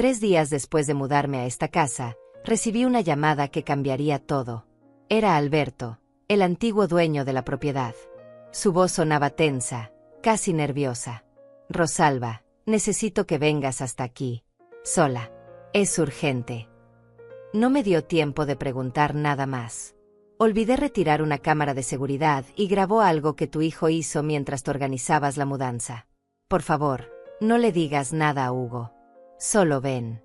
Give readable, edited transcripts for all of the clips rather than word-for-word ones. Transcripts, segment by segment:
3 días después de mudarme a esta casa, recibí una llamada que cambiaría todo. Era Alberto, el antiguo dueño de la propiedad. Su voz sonaba tensa, casi nerviosa. Rosalba, necesito que vengas hasta aquí. Sola. Es urgente. No me dio tiempo de preguntar nada más. Olvidé retirar una cámara de seguridad y grabó algo que tu hijo hizo mientras te organizabas la mudanza. Por favor, no le digas nada a Hugo. Solo ven.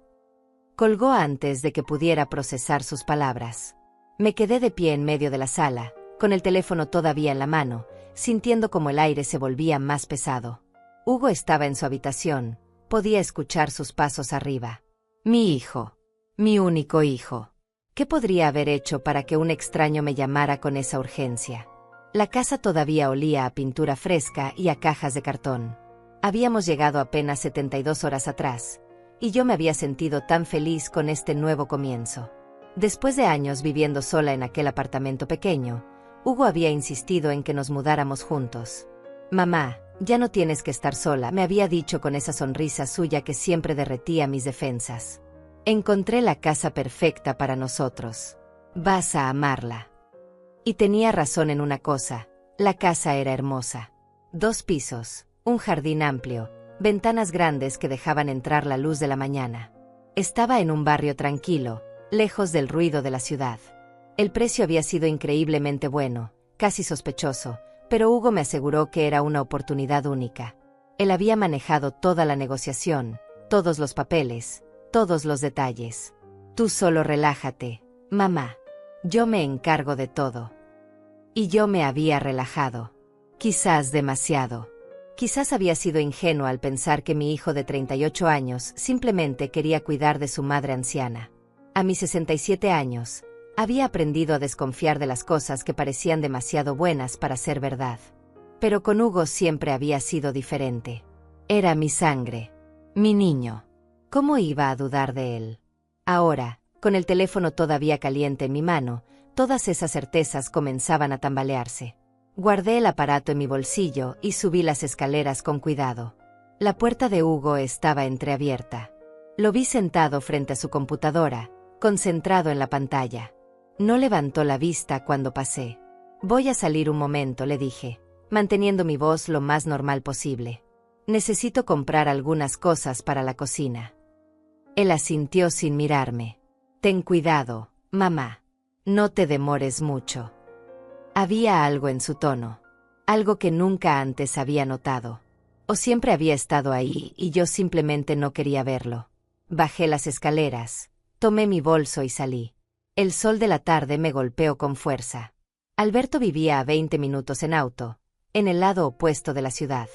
Colgó antes de que pudiera procesar sus palabras. Me quedé de pie en medio de la sala, con el teléfono todavía en la mano, sintiendo como el aire se volvía más pesado. Hugo estaba en su habitación, podía escuchar sus pasos arriba. Mi hijo. Mi único hijo. ¿Qué podría haber hecho para que un extraño me llamara con esa urgencia? La casa todavía olía a pintura fresca y a cajas de cartón. Habíamos llegado apenas 72 horas atrás, y yo me había sentido tan feliz con este nuevo comienzo. Después de años viviendo sola en aquel apartamento pequeño, Hugo había insistido en que nos mudáramos juntos. Mamá, ya no tienes que estar sola, me había dicho con esa sonrisa suya que siempre derretía mis defensas. Encontré la casa perfecta para nosotros. Vas a amarla. Y tenía razón en una cosa, la casa era hermosa. 2 pisos, un jardín amplio, ventanas grandes que dejaban entrar la luz de la mañana. Estaba en un barrio tranquilo, lejos del ruido de la ciudad. El precio había sido increíblemente bueno, casi sospechoso, pero Hugo me aseguró que era una oportunidad única. Él había manejado toda la negociación, todos los papeles, todos los detalles. Tú solo relájate, mamá. Yo me encargo de todo. Y yo me había relajado. Quizás demasiado. Quizás había sido ingenuo al pensar que mi hijo de 38 años simplemente quería cuidar de su madre anciana. A mis 67 años, había aprendido a desconfiar de las cosas que parecían demasiado buenas para ser verdad. Pero con Hugo siempre había sido diferente. Era mi sangre. Mi niño. ¿Cómo iba a dudar de él? Ahora, con el teléfono todavía caliente en mi mano, todas esas certezas comenzaban a tambalearse. Guardé el aparato en mi bolsillo y subí las escaleras con cuidado. La puerta de Hugo estaba entreabierta. Lo vi sentado frente a su computadora, concentrado en la pantalla. No levantó la vista cuando pasé. Voy a salir un momento, le dije, manteniendo mi voz lo más normal posible. Necesito comprar algunas cosas para la cocina. Él asintió sin mirarme. Ten cuidado, mamá. No te demores mucho. Había algo en su tono. Algo que nunca antes había notado. O siempre había estado ahí y yo simplemente no quería verlo. Bajé las escaleras, tomé mi bolso y salí. El sol de la tarde me golpeó con fuerza. Alberto vivía a 20 minutos en auto, en el lado opuesto de la ciudad.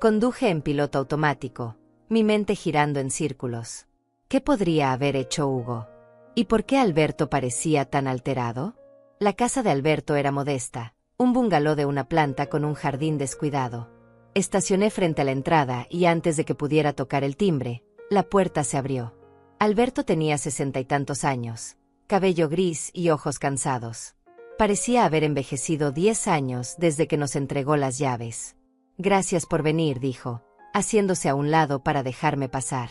Conduje en piloto automático, mi mente girando en círculos. ¿Qué podría haber hecho Hugo? ¿Y por qué Alberto parecía tan alterado? La casa de Alberto era modesta, un bungalow de una planta con un jardín descuidado. Estacioné frente a la entrada y antes de que pudiera tocar el timbre, la puerta se abrió. Alberto tenía 60 y tantos años, cabello gris y ojos cansados. Parecía haber envejecido 10 años desde que nos entregó las llaves. Gracias por venir, dijo, haciéndose a un lado para dejarme pasar.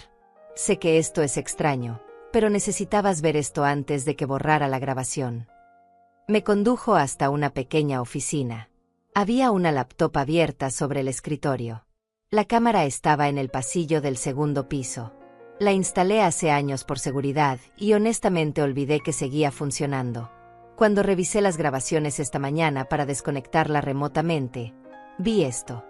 Sé que esto es extraño, pero necesitabas ver esto antes de que borrara la grabación. Me condujo hasta una pequeña oficina. Había una laptop abierta sobre el escritorio. La cámara estaba en el pasillo del segundo piso. La instalé hace años por seguridad y honestamente olvidé que seguía funcionando. Cuando revisé las grabaciones esta mañana para desconectarla remotamente, vi esto.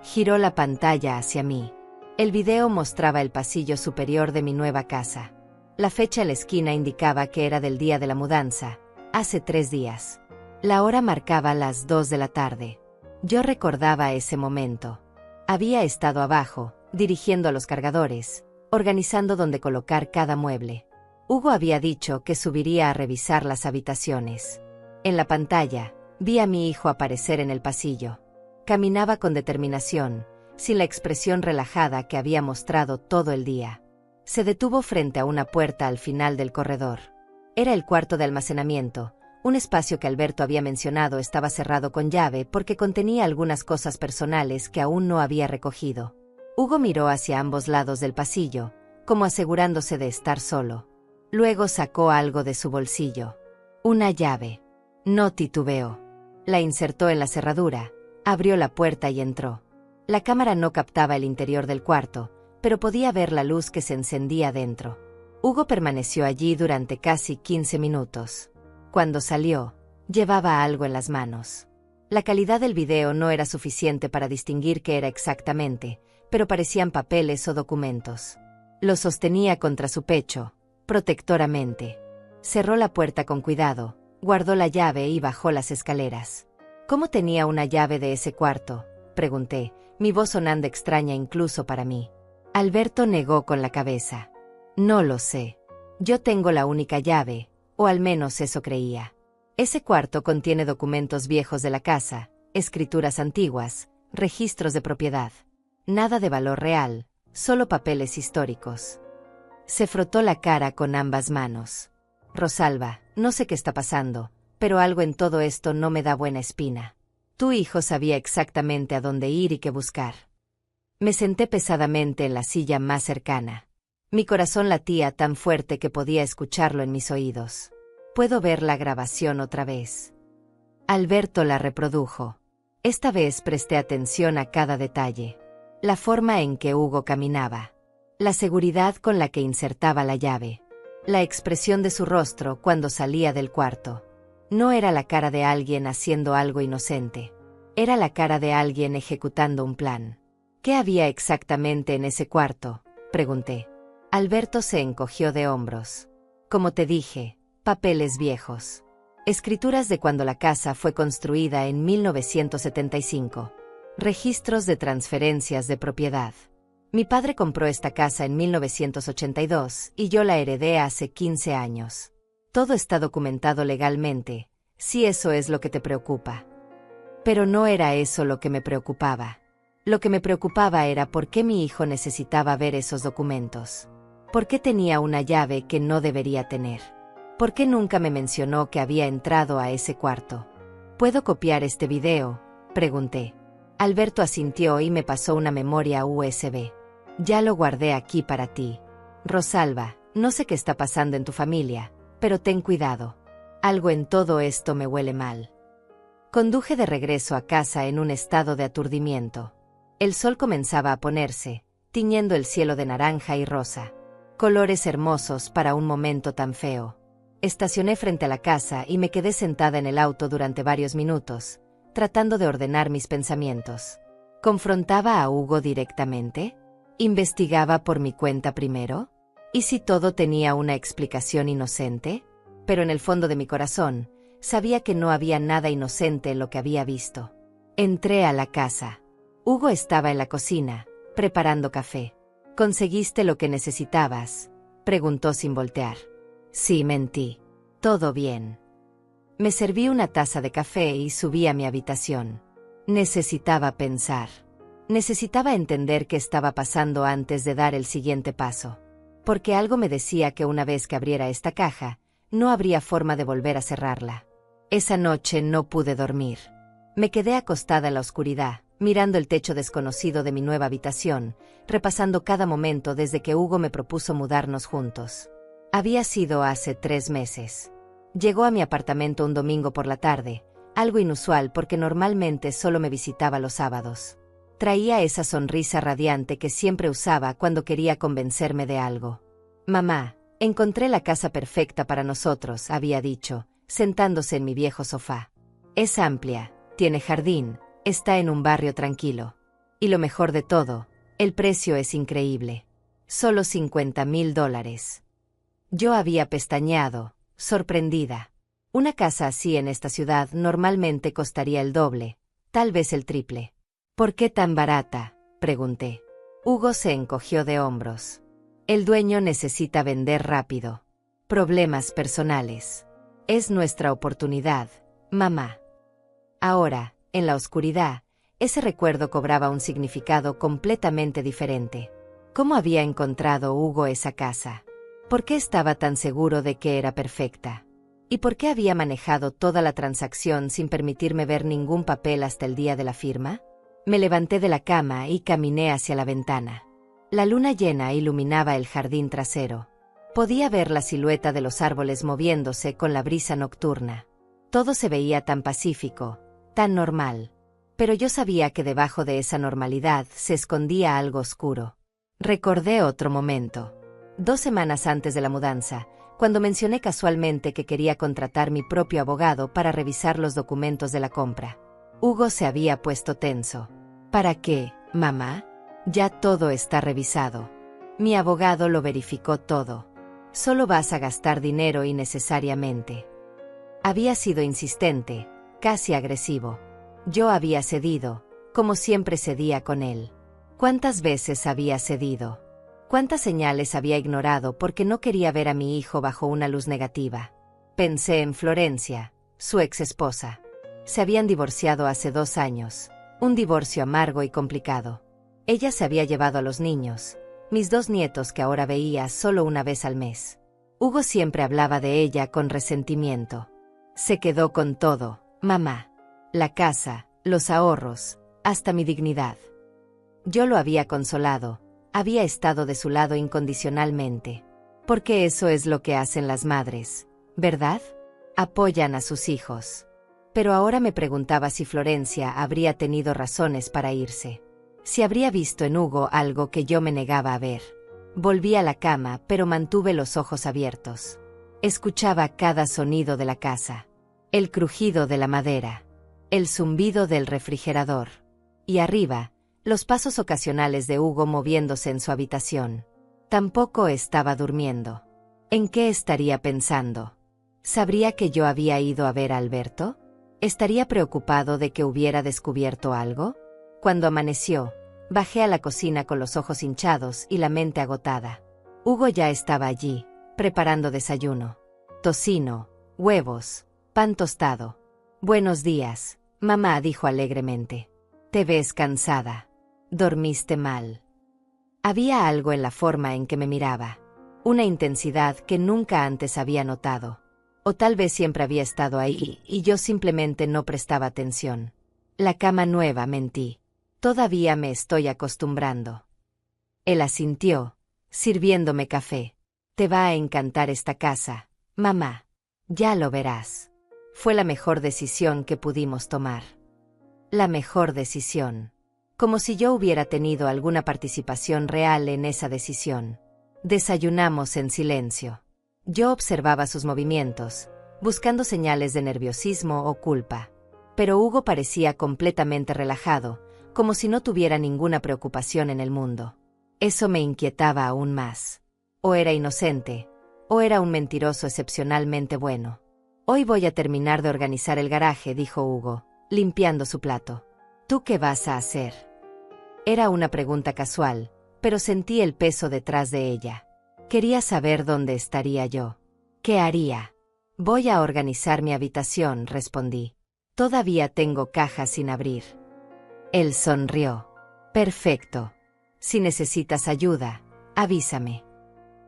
Giró la pantalla hacia mí. El video mostraba el pasillo superior de mi nueva casa. La fecha en la esquina indicaba que era del día de la mudanza, hace 3 días. La hora marcaba las 2 de la tarde. Yo recordaba ese momento. Había estado abajo, dirigiendo a los cargadores, organizando dónde colocar cada mueble. Hugo había dicho que subiría a revisar las habitaciones. En la pantalla, vi a mi hijo aparecer en el pasillo. Caminaba con determinación, sin la expresión relajada que había mostrado todo el día. Se detuvo frente a una puerta al final del corredor. Era el cuarto de almacenamiento, un espacio que Alberto había mencionado estaba cerrado con llave porque contenía algunas cosas personales que aún no había recogido. Hugo miró hacia ambos lados del pasillo, como asegurándose de estar solo. Luego sacó algo de su bolsillo. Una llave. No titubeó. La insertó en la cerradura, abrió la puerta y entró. La cámara no captaba el interior del cuarto, pero podía ver la luz que se encendía dentro. Hugo permaneció allí durante casi 15 minutos. Cuando salió, llevaba algo en las manos. La calidad del video no era suficiente para distinguir qué era exactamente, pero parecían papeles o documentos. Lo sostenía contra su pecho, protectoramente. Cerró la puerta con cuidado, guardó la llave y bajó las escaleras. ¿Cómo tenía una llave de ese cuarto?, pregunté, mi voz sonando extraña incluso para mí. Alberto negó con la cabeza. No lo sé. Yo tengo la única llave, o al menos eso creía. Ese cuarto contiene documentos viejos de la casa, escrituras antiguas, registros de propiedad. Nada de valor real, solo papeles históricos. Se frotó la cara con ambas manos. Rosalba, no sé qué está pasando, pero algo en todo esto no me da buena espina. Tu hijo sabía exactamente a dónde ir y qué buscar. Me senté pesadamente en la silla más cercana. Mi corazón latía tan fuerte que podía escucharlo en mis oídos. Puedo ver la grabación otra vez. Alberto la reprodujo. Esta vez presté atención a cada detalle. La forma en que Hugo caminaba. La seguridad con la que insertaba la llave. La expresión de su rostro cuando salía del cuarto. No era la cara de alguien haciendo algo inocente. Era la cara de alguien ejecutando un plan. ¿Qué había exactamente en ese cuarto?, pregunté. Alberto se encogió de hombros. Como te dije, papeles viejos. Escrituras de cuando la casa fue construida en 1975. Registros de transferencias de propiedad. Mi padre compró esta casa en 1982 y yo la heredé hace 15 años. Todo está documentado legalmente, si eso es lo que te preocupa. Pero no era eso lo que me preocupaba. Lo que me preocupaba era por qué mi hijo necesitaba ver esos documentos. ¿Por qué tenía una llave que no debería tener? ¿Por qué nunca me mencionó que había entrado a ese cuarto? ¿Puedo copiar este video?, pregunté. Alberto asintió y me pasó una memoria USB. Ya lo guardé aquí para ti. Rosalba, no sé qué está pasando en tu familia, pero ten cuidado. Algo en todo esto me huele mal. Conduje de regreso a casa en un estado de aturdimiento. El sol comenzaba a ponerse, tiñendo el cielo de naranja y rosa. Colores hermosos para un momento tan feo. Estacioné frente a la casa y me quedé sentada en el auto durante varios minutos, tratando de ordenar mis pensamientos. ¿Confrontaba a Hugo directamente? ¿Investigaba por mi cuenta primero? ¿Y si todo tenía una explicación inocente? Pero en el fondo de mi corazón, sabía que no había nada inocente en lo que había visto. Entré a la casa. Hugo estaba en la cocina, preparando café. ¿Conseguiste lo que necesitabas?, preguntó sin voltear. Sí, mentí. Todo bien. Me serví una taza de café y subí a mi habitación. Necesitaba pensar. Necesitaba entender qué estaba pasando antes de dar el siguiente paso. Porque algo me decía que una vez que abriera esta caja, no habría forma de volver a cerrarla. Esa noche no pude dormir. Me quedé acostada en la oscuridad, mirando el techo desconocido de mi nueva habitación, repasando cada momento desde que Hugo me propuso mudarnos juntos. Había sido hace 3 meses. Llegó a mi apartamento un domingo por la tarde, algo inusual porque normalmente solo me visitaba los sábados. Traía esa sonrisa radiante que siempre usaba cuando quería convencerme de algo. Mamá, encontré la casa perfecta para nosotros, había dicho, sentándose en mi viejo sofá. Es amplia, tiene jardín, está en un barrio tranquilo. Y lo mejor de todo, el precio es increíble. Solo $50,000. Yo había pestañeado, sorprendida. Una casa así en esta ciudad normalmente costaría el doble, tal vez el triple. ¿Por qué tan barata?, pregunté. Hugo se encogió de hombros. El dueño necesita vender rápido. Problemas personales. Es nuestra oportunidad, mamá. Ahora, en la oscuridad, ese recuerdo cobraba un significado completamente diferente. ¿Cómo había encontrado Hugo esa casa? ¿Por qué estaba tan seguro de que era perfecta? ¿Y por qué había manejado toda la transacción sin permitirme ver ningún papel hasta el día de la firma? Me levanté de la cama y caminé hacia la ventana. La luna llena iluminaba el jardín trasero. Podía ver la silueta de los árboles moviéndose con la brisa nocturna. Todo se veía tan pacífico, tan normal. Pero yo sabía que debajo de esa normalidad se escondía algo oscuro. Recordé otro momento. 2 semanas antes de la mudanza, cuando mencioné casualmente que quería contratar mi propio abogado para revisar los documentos de la compra. Hugo se había puesto tenso. ¿Para qué, mamá? Ya todo está revisado. Mi abogado lo verificó todo. Solo vas a gastar dinero innecesariamente. Había sido insistente, casi agresivo. Yo había cedido, como siempre cedía con él. ¿Cuántas veces había cedido? ¿Cuántas señales había ignorado porque no quería ver a mi hijo bajo una luz negativa? Pensé en Florencia, su ex esposa. Se habían divorciado hace 2 años, un divorcio amargo y complicado. Ella se había llevado a los niños, mis 2 nietos que ahora veía solo una vez al mes. Hugo siempre hablaba de ella con resentimiento. Se quedó con todo, mamá. La casa, los ahorros, hasta mi dignidad. Yo lo había consolado, había estado de su lado incondicionalmente. Porque eso es lo que hacen las madres, ¿verdad? Apoyan a sus hijos. Pero ahora me preguntaba si Florencia habría tenido razones para irse. Si habría visto en Hugo algo que yo me negaba a ver. Volví a la cama, pero mantuve los ojos abiertos. Escuchaba cada sonido de la casa. El crujido de la madera. El zumbido del refrigerador. Y arriba, los pasos ocasionales de Hugo moviéndose en su habitación. Tampoco estaba durmiendo. ¿En qué estaría pensando? ¿Sabría que yo había ido a ver a Alberto? ¿Estaría preocupado de que hubiera descubierto algo? Cuando amaneció, bajé a la cocina con los ojos hinchados y la mente agotada. Hugo ya estaba allí, preparando desayuno. Tocino, huevos, pan tostado. «Buenos días», mamá dijo alegremente. «Te ves cansada. Dormiste mal». Había algo en la forma en que me miraba. Una intensidad que nunca antes había notado. O tal vez siempre había estado ahí y yo simplemente no prestaba atención. La cama nueva, mentí. Todavía me estoy acostumbrando. Él asintió, sirviéndome café. «Te va a encantar esta casa, mamá. Ya lo verás». Fue la mejor decisión que pudimos tomar. La mejor decisión. Como si yo hubiera tenido alguna participación real en esa decisión. Desayunamos en silencio. Yo observaba sus movimientos, buscando señales de nerviosismo o culpa. Pero Hugo parecía completamente relajado, como si no tuviera ninguna preocupación en el mundo. Eso me inquietaba aún más. O era inocente, o era un mentiroso excepcionalmente bueno. «Hoy voy a terminar de organizar el garaje», dijo Hugo, limpiando su plato. «¿Tú qué vas a hacer?» Era una pregunta casual, pero sentí el peso detrás de ella. Quería saber dónde estaría yo. ¿Qué haría? «Voy a organizar mi habitación», respondí. «Todavía tengo cajas sin abrir». Él sonrió. «Perfecto. Si necesitas ayuda, avísame».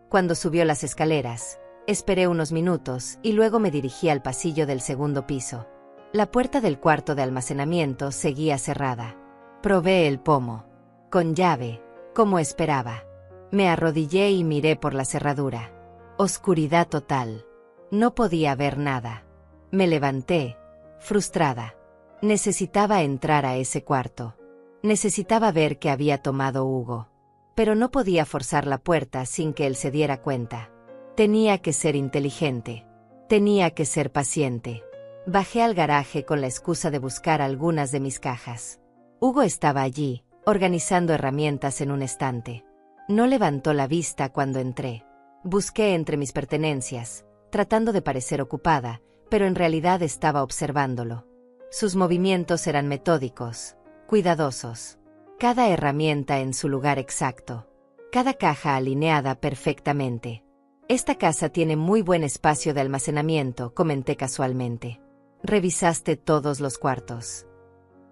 Cuando subió las escaleras, esperé unos minutos y luego me dirigí al pasillo del 2º piso. La puerta del cuarto de almacenamiento seguía cerrada. Probé el pomo. Con llave, como esperaba. Me arrodillé y miré por la cerradura. Oscuridad total. No podía ver nada. Me levanté, frustrada. Necesitaba entrar a ese cuarto. Necesitaba ver qué había tomado Hugo. Pero no podía forzar la puerta sin que él se diera cuenta. Tenía que ser inteligente. Tenía que ser paciente. Bajé al garaje con la excusa de buscar algunas de mis cajas. Hugo estaba allí, organizando herramientas en un estante. No levantó la vista cuando entré. Busqué entre mis pertenencias, tratando de parecer ocupada, pero en realidad estaba observándolo. Sus movimientos eran metódicos, cuidadosos. Cada herramienta en su lugar exacto. Cada caja alineada perfectamente. «Esta casa tiene muy buen espacio de almacenamiento», comenté casualmente. «¿Revisaste todos los cuartos?»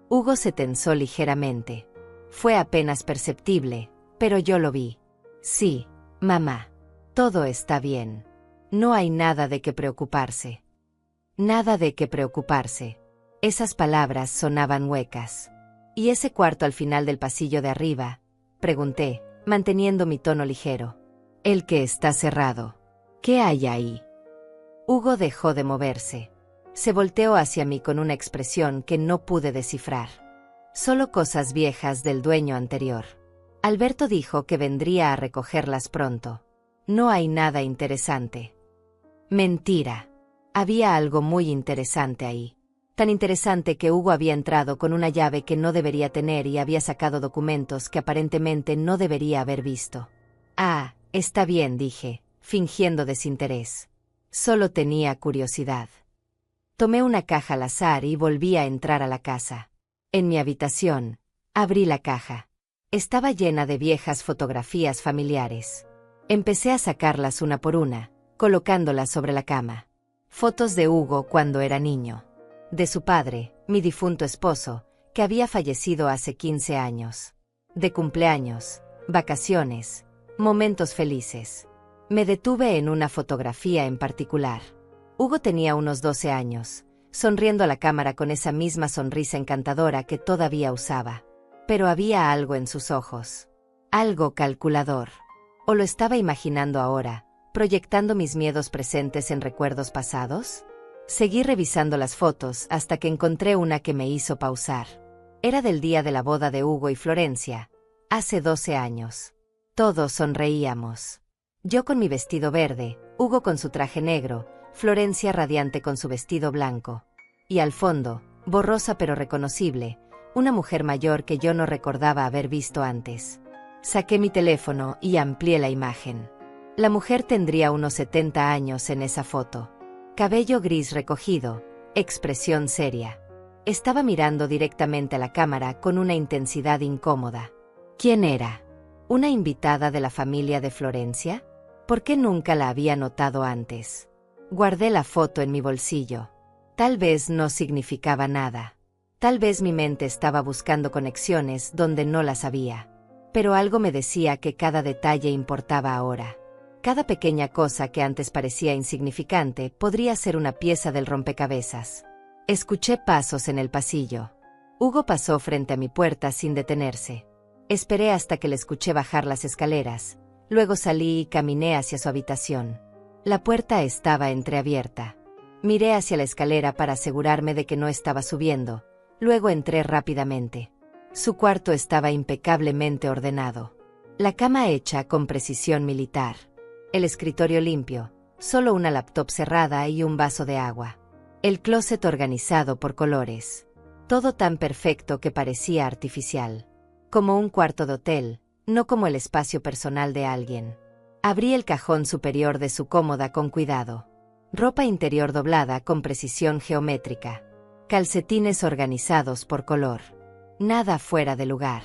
Hugo se tensó ligeramente. Fue apenas perceptible, pero yo lo vi. «Sí, mamá. Todo está bien. No hay nada de qué preocuparse». Nada de qué preocuparse. Esas palabras sonaban huecas. «¿Y ese cuarto al final del pasillo de arriba?», pregunté, manteniendo mi tono ligero. El que está cerrado. ¿Qué hay ahí? Hugo dejó de moverse. Se volteó hacia mí con una expresión que no pude descifrar. Solo cosas viejas del dueño anterior. Alberto dijo que vendría a recogerlas pronto. No hay nada interesante. Mentira. Había algo muy interesante ahí. Tan interesante que Hugo había entrado con una llave que no debería tener y había sacado documentos que aparentemente no debería haber visto. Ah, está bien, dije, fingiendo desinterés. Solo tenía curiosidad. Tomé una caja al azar y volví a entrar a la casa. En mi habitación, abrí la caja. Estaba llena de viejas fotografías familiares. Empecé a sacarlas una por una, colocándolas sobre la cama. Fotos de Hugo cuando era niño. De su padre, mi difunto esposo, que había fallecido hace 15 años. De cumpleaños, vacaciones, momentos felices. Me detuve en una fotografía en particular. Hugo tenía unos 12 años, sonriendo a la cámara con esa misma sonrisa encantadora que todavía usaba. Pero había algo en sus ojos. Algo calculador. ¿O lo estaba imaginando ahora, proyectando mis miedos presentes en recuerdos pasados? Seguí revisando las fotos hasta que encontré una que me hizo pausar. Era del día de la boda de Hugo y Florencia, hace 12 años. Todos sonreíamos. Yo con mi vestido verde, Hugo con su traje negro, Florencia radiante con su vestido blanco. Y al fondo, borrosa pero reconocible, una mujer mayor que yo no recordaba haber visto antes. Saqué mi teléfono y amplié la imagen. La mujer tendría unos 70 años en esa foto. Cabello gris recogido, expresión seria. Estaba mirando directamente a la cámara con una intensidad incómoda. ¿Quién era? ¿Una invitada de la familia de Florencia? ¿Por qué nunca la había notado antes? Guardé la foto en mi bolsillo. Tal vez no significaba nada. Tal vez mi mente estaba buscando conexiones donde no las había. Pero algo me decía que cada detalle importaba ahora. Cada pequeña cosa que antes parecía insignificante podría ser una pieza del rompecabezas. Escuché pasos en el pasillo. Hugo pasó frente a mi puerta sin detenerse. Esperé hasta que le escuché bajar las escaleras. Luego salí y caminé hacia su habitación. La puerta estaba entreabierta. Miré hacia la escalera para asegurarme de que no estaba subiendo. Luego entré rápidamente. Su cuarto estaba impecablemente ordenado. La cama hecha con precisión militar. El escritorio limpio, solo una laptop cerrada y un vaso de agua. El closet organizado por colores. Todo tan perfecto que parecía artificial. Como un cuarto de hotel, no como el espacio personal de alguien. Abrí el cajón superior de su cómoda con cuidado. Ropa interior doblada con precisión geométrica. Calcetines organizados por color. Nada fuera de lugar.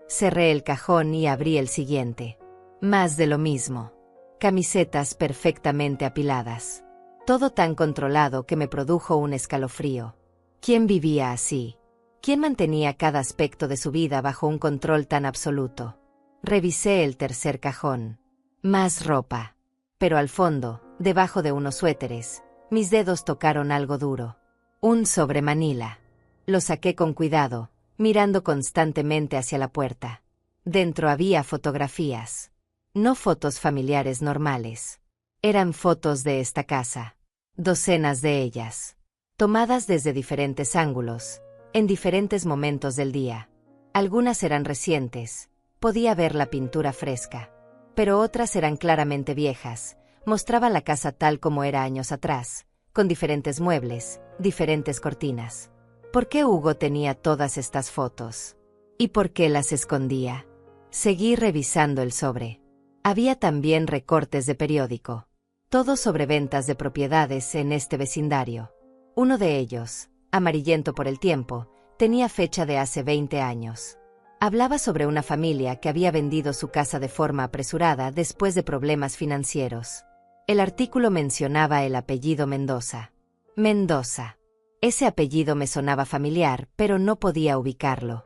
Cerré el cajón y abrí el siguiente. Más de lo mismo. Camisetas perfectamente apiladas. Todo tan controlado que me produjo un escalofrío. ¿Quién vivía así? ¿Quién mantenía cada aspecto de su vida bajo un control tan absoluto? Revisé el tercer cajón. Más ropa. Pero al fondo, debajo de unos suéteres, mis dedos tocaron algo duro. Un sobremanila. Lo saqué con cuidado, mirando constantemente hacia la puerta. Dentro había fotografías. No fotos familiares normales. Eran fotos de esta casa. Docenas de ellas. Tomadas desde diferentes ángulos, en diferentes momentos del día. Algunas eran recientes, podía ver la pintura fresca. Pero otras eran claramente viejas, mostraban la casa tal como era años atrás, con diferentes muebles, diferentes cortinas. ¿Por qué Hugo tenía todas estas fotos? ¿Y por qué las escondía? Seguí revisando el sobre. Había también recortes de periódico. Todo sobre ventas de propiedades en este vecindario. Uno de ellos, amarillento por el tiempo, tenía fecha de hace 20 años. Hablaba sobre una familia que había vendido su casa de forma apresurada después de problemas financieros. El artículo mencionaba el apellido Mendoza. Mendoza. Ese apellido me sonaba familiar, pero no podía ubicarlo.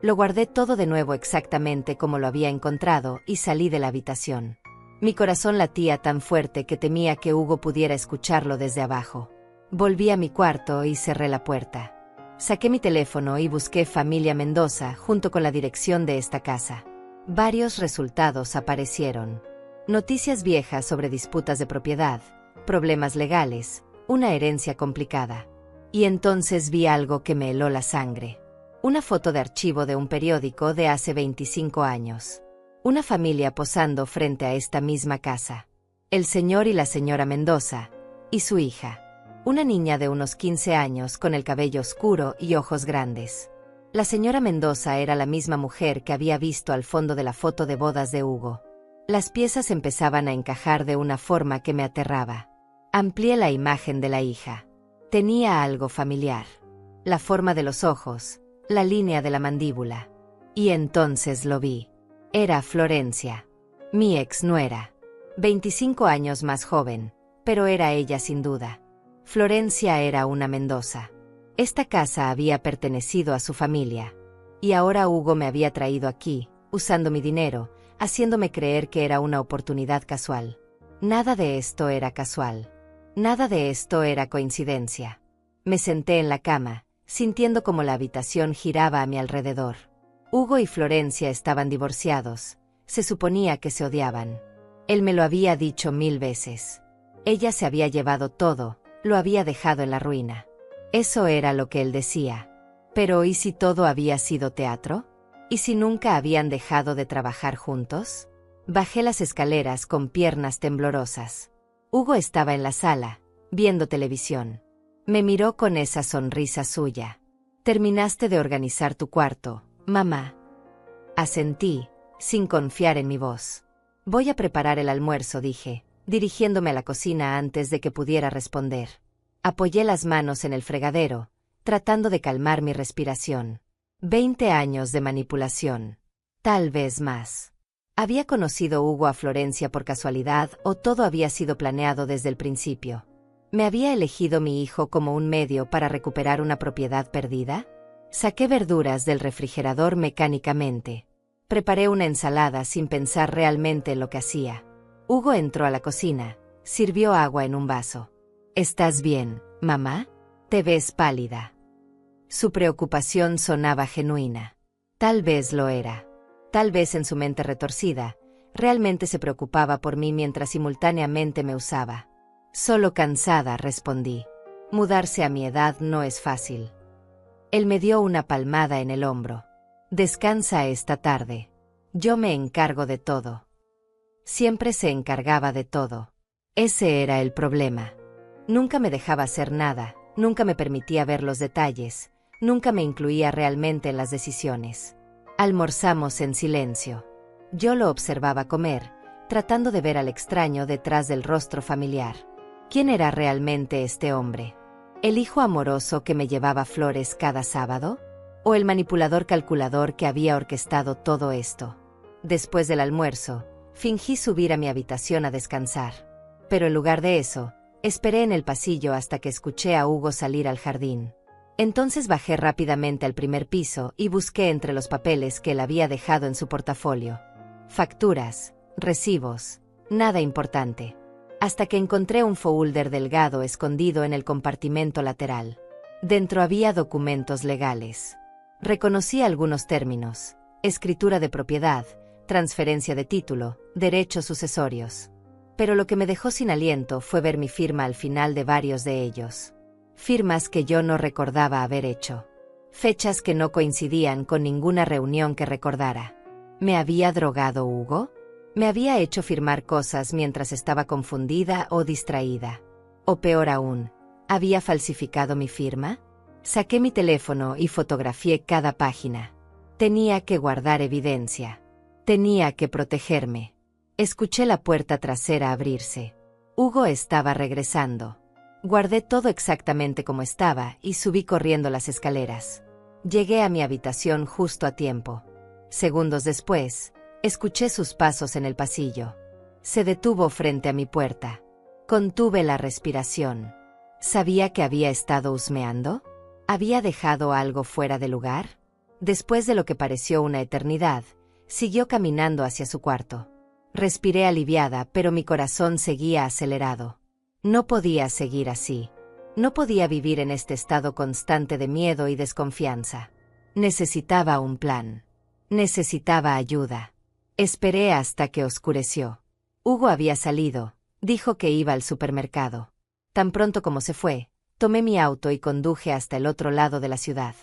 Lo guardé todo de nuevo exactamente como lo había encontrado y salí de la habitación. Mi corazón latía tan fuerte que temía que Hugo pudiera escucharlo desde abajo. Volví a mi cuarto y cerré la puerta. Saqué mi teléfono y busqué familia Mendoza junto con la dirección de esta casa. Varios resultados aparecieron. Noticias viejas sobre disputas de propiedad, problemas legales, una herencia complicada. Y entonces vi algo que me heló la sangre. Una foto de archivo de un periódico de hace 25 años. Una familia posando frente a esta misma casa. El señor y la señora Mendoza, y su hija. Una niña de unos 15 años con el cabello oscuro y ojos grandes. La señora Mendoza era la misma mujer que había visto al fondo de la foto de bodas de Hugo. Las piezas empezaban a encajar de una forma que me aterraba. Amplié la imagen de la hija. Tenía algo familiar. La forma de los ojos, la línea de la mandíbula. Y entonces lo vi. Era Florencia. Mi ex nuera. 25 años más joven, pero era ella sin duda. Florencia era una Mendoza. Esta casa había pertenecido a su familia. Y ahora Hugo me había traído aquí, usando mi dinero, haciéndome creer que era una oportunidad casual. Nada de esto era casual. Nada de esto era coincidencia. Me senté en la cama, sintiendo como la habitación giraba a mi alrededor. Hugo y Florencia estaban divorciados. Se suponía que se odiaban. Él me lo había dicho 1000 veces. Ella se había llevado todo, lo había dejado en la ruina. Eso era lo que él decía. Pero ¿y si todo había sido teatro? ¿Y si nunca habían dejado de trabajar juntos? Bajé las escaleras con piernas temblorosas. Hugo estaba en la sala, viendo televisión. Me miró con esa sonrisa suya. «Terminaste de organizar tu cuarto, mamá». Asentí, sin confiar en mi voz. «Voy a preparar el almuerzo», dije, dirigiéndome a la cocina antes de que pudiera responder. Apoyé las manos en el fregadero, tratando de calmar mi respiración. 20 años de manipulación. Tal vez más. ¿Había conocido Hugo a Florencia por casualidad o todo había sido planeado desde el principio? ¿Me había elegido mi hijo como un medio para recuperar una propiedad perdida? Saqué verduras del refrigerador mecánicamente. Preparé una ensalada sin pensar realmente en lo que hacía. Hugo entró a la cocina, sirvió agua en un vaso. «¿Estás bien, mamá? Te ves pálida». Su preocupación sonaba genuina. Tal vez lo era. Tal vez en su mente retorcida, realmente se preocupaba por mí mientras simultáneamente me usaba. «Solo cansada», respondí. «Mudarse a mi edad no es fácil». Él me dio una palmada en el hombro. «Descansa esta tarde. Yo me encargo de todo». Siempre se encargaba de todo. Ese era el problema. Nunca me dejaba hacer nada, nunca me permitía ver los detalles, nunca me incluía realmente en las decisiones. Almorzamos en silencio. Yo lo observaba comer, tratando de ver al extraño detrás del rostro familiar. ¿Quién era realmente este hombre? ¿El hijo amoroso que me llevaba flores cada sábado? ¿O el manipulador calculador que había orquestado todo esto? Después del almuerzo, fingí subir a mi habitación a descansar. Pero en lugar de eso, esperé en el pasillo hasta que escuché a Hugo salir al jardín. Entonces bajé rápidamente al primer piso y busqué entre los papeles que él había dejado en su portafolio. Facturas, recibos, nada importante. Hasta que encontré un folder delgado escondido en el compartimento lateral. Dentro había documentos legales. Reconocí algunos términos: escritura de propiedad, transferencia de título, derechos sucesorios. Pero lo que me dejó sin aliento fue ver mi firma al final de varios de ellos. Firmas que yo no recordaba haber hecho. Fechas que no coincidían con ninguna reunión que recordara. ¿Me había drogado Hugo? ¿Me había hecho firmar cosas mientras estaba confundida o distraída? O peor aún, ¿había falsificado mi firma? Saqué mi teléfono y fotografié cada página. Tenía que guardar evidencia. Tenía que protegerme. Escuché la puerta trasera abrirse. Hugo estaba regresando. Guardé todo exactamente como estaba y subí corriendo las escaleras. Llegué a mi habitación justo a tiempo. Segundos después, escuché sus pasos en el pasillo. Se detuvo frente a mi puerta. Contuve la respiración. ¿Sabía que había estado husmeando? ¿Había dejado algo fuera de lugar? Después de lo que pareció una eternidad, siguió caminando hacia su cuarto. Respiré aliviada, pero mi corazón seguía acelerado. No podía seguir así. No podía vivir en este estado constante de miedo y desconfianza. Necesitaba un plan. Necesitaba ayuda. Esperé hasta que oscureció. Hugo había salido, dijo que iba al supermercado. Tan pronto como se fue, tomé mi auto y conduje hasta el otro lado de la ciudad.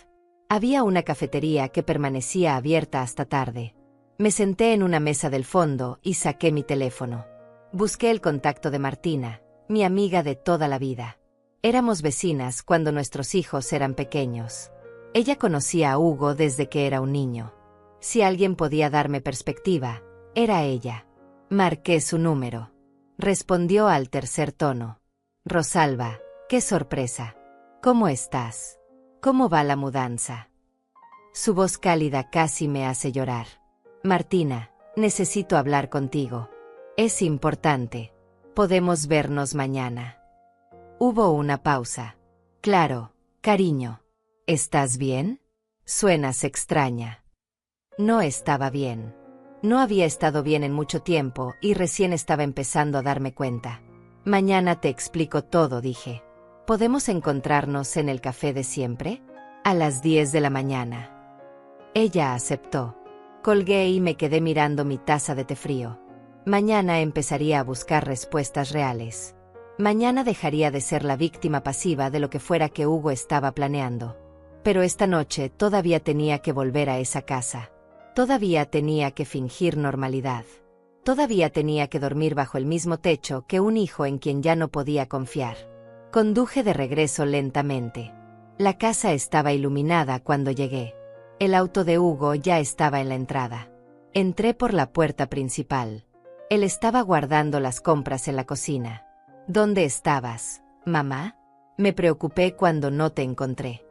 Había una cafetería que permanecía abierta hasta tarde. Me senté en una mesa del fondo y saqué mi teléfono. Busqué el contacto de Martina, mi amiga de toda la vida. Éramos vecinas cuando nuestros hijos eran pequeños. Ella conocía a Hugo desde que era un niño. Si alguien podía darme perspectiva, era ella. Marqué su número. Respondió al tercer tono. Rosalba, qué sorpresa. ¿Cómo estás? ¿Cómo va la mudanza? Su voz cálida casi me hace llorar. Martina, necesito hablar contigo. Es importante. Podemos vernos mañana. Hubo una pausa. Claro, cariño. ¿Estás bien? Suenas extraña. No estaba bien. No había estado bien en mucho tiempo y recién estaba empezando a darme cuenta. Mañana te explico todo, dije. ¿Podemos encontrarnos en el café de siempre? A las 10 de la mañana. Ella aceptó. Colgué y me quedé mirando mi taza de té frío. Mañana empezaría a buscar respuestas reales. Mañana dejaría de ser la víctima pasiva de lo que fuera que Hugo estaba planeando. Pero esta noche todavía tenía que volver a esa casa. Todavía tenía que fingir normalidad. Todavía tenía que dormir bajo el mismo techo que un hijo en quien ya no podía confiar. Conduje de regreso lentamente. La casa estaba iluminada cuando llegué. El auto de Hugo ya estaba en la entrada. Entré por la puerta principal. Él estaba guardando las compras en la cocina. ¿Dónde estabas, mamá? Me preocupé cuando no te encontré.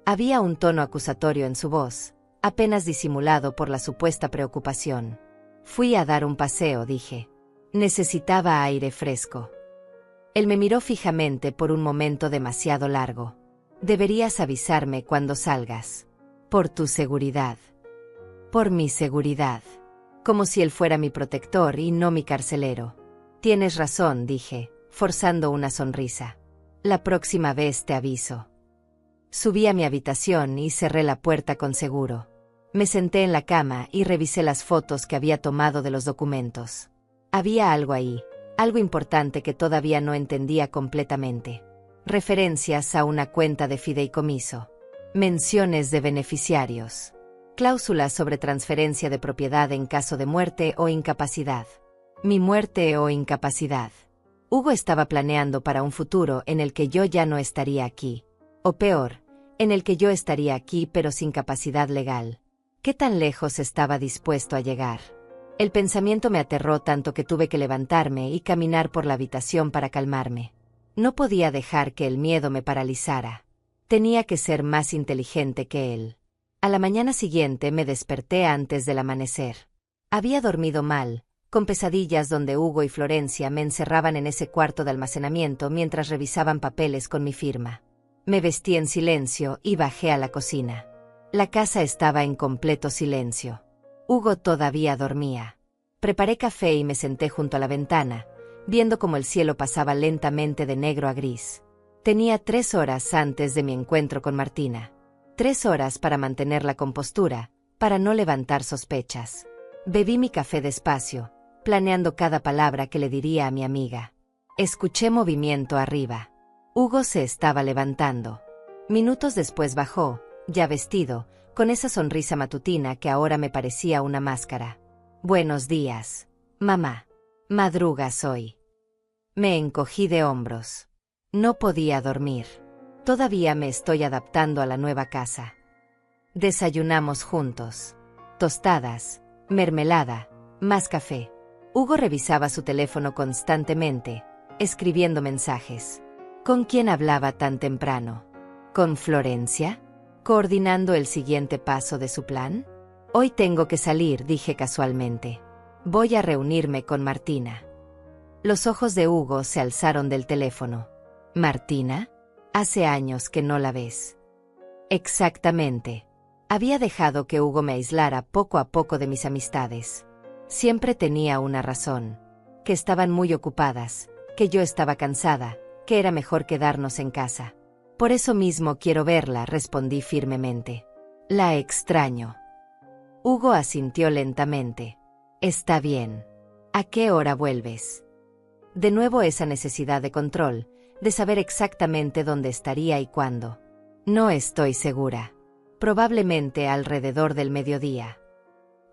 Había un tono acusatorio en su voz, apenas disimulado por la supuesta preocupación. Fui a dar un paseo, dije. Necesitaba aire fresco. Él me miró fijamente por un momento demasiado largo. Deberías avisarme cuando salgas. Por tu seguridad. Por mi seguridad. Como si él fuera mi protector y no mi carcelero. Tienes razón, dije, forzando una sonrisa. La próxima vez te aviso. Subí a mi habitación y cerré la puerta con seguro. Me senté en la cama y revisé las fotos que había tomado de los documentos. Había algo ahí, algo importante que todavía no entendía completamente. Referencias a una cuenta de fideicomiso. Menciones de beneficiarios. Cláusulas sobre transferencia de propiedad en caso de muerte o incapacidad. Mi muerte o incapacidad. Hugo estaba planeando para un futuro en el que yo ya no estaría aquí. O peor, en el que yo estaría aquí pero sin capacidad legal. ¿Qué tan lejos estaba dispuesto a llegar? El pensamiento me aterró tanto que tuve que levantarme y caminar por la habitación para calmarme. No podía dejar que el miedo me paralizara. Tenía que ser más inteligente que él. A la mañana siguiente me desperté antes del amanecer. Había dormido mal, con pesadillas donde Hugo y Florencia me encerraban en ese cuarto de almacenamiento mientras revisaban papeles con mi firma. Me vestí en silencio y bajé a la cocina. La casa estaba en completo silencio. Hugo todavía dormía. Preparé café y me senté junto a la ventana, viendo cómo el cielo pasaba lentamente de negro a gris. Tenía 3 horas antes de mi encuentro con Martina. 3 horas para mantener la compostura, para no levantar sospechas. Bebí mi café despacio, planeando cada palabra que le diría a mi amiga. Escuché movimiento arriba. Hugo se estaba levantando. Minutos después bajó, ya vestido, con esa sonrisa matutina que ahora me parecía una máscara. Buenos días, mamá. Madrugas hoy. Me encogí de hombros. No podía dormir. Todavía me estoy adaptando a la nueva casa. Desayunamos juntos. Tostadas, mermelada, más café. Hugo revisaba su teléfono constantemente, escribiendo mensajes. ¿Con quién hablaba tan temprano? ¿Con Florencia? ¿Coordinando el siguiente paso de su plan? Hoy tengo que salir, dije casualmente. Voy a reunirme con Martina. Los ojos de Hugo se alzaron del teléfono. ¿Martina? Hace años que no la ves. Exactamente. Había dejado que Hugo me aislara poco a poco de mis amistades. Siempre tenía una razón. Que estaban muy ocupadas, que yo estaba cansada, que era mejor quedarnos en casa. Por eso mismo quiero verla, respondí firmemente. La extraño. Hugo asintió lentamente. Está bien. ¿A qué hora vuelves? De nuevo esa necesidad de control, de saber exactamente dónde estaría y cuándo. No estoy segura. Probablemente alrededor del mediodía.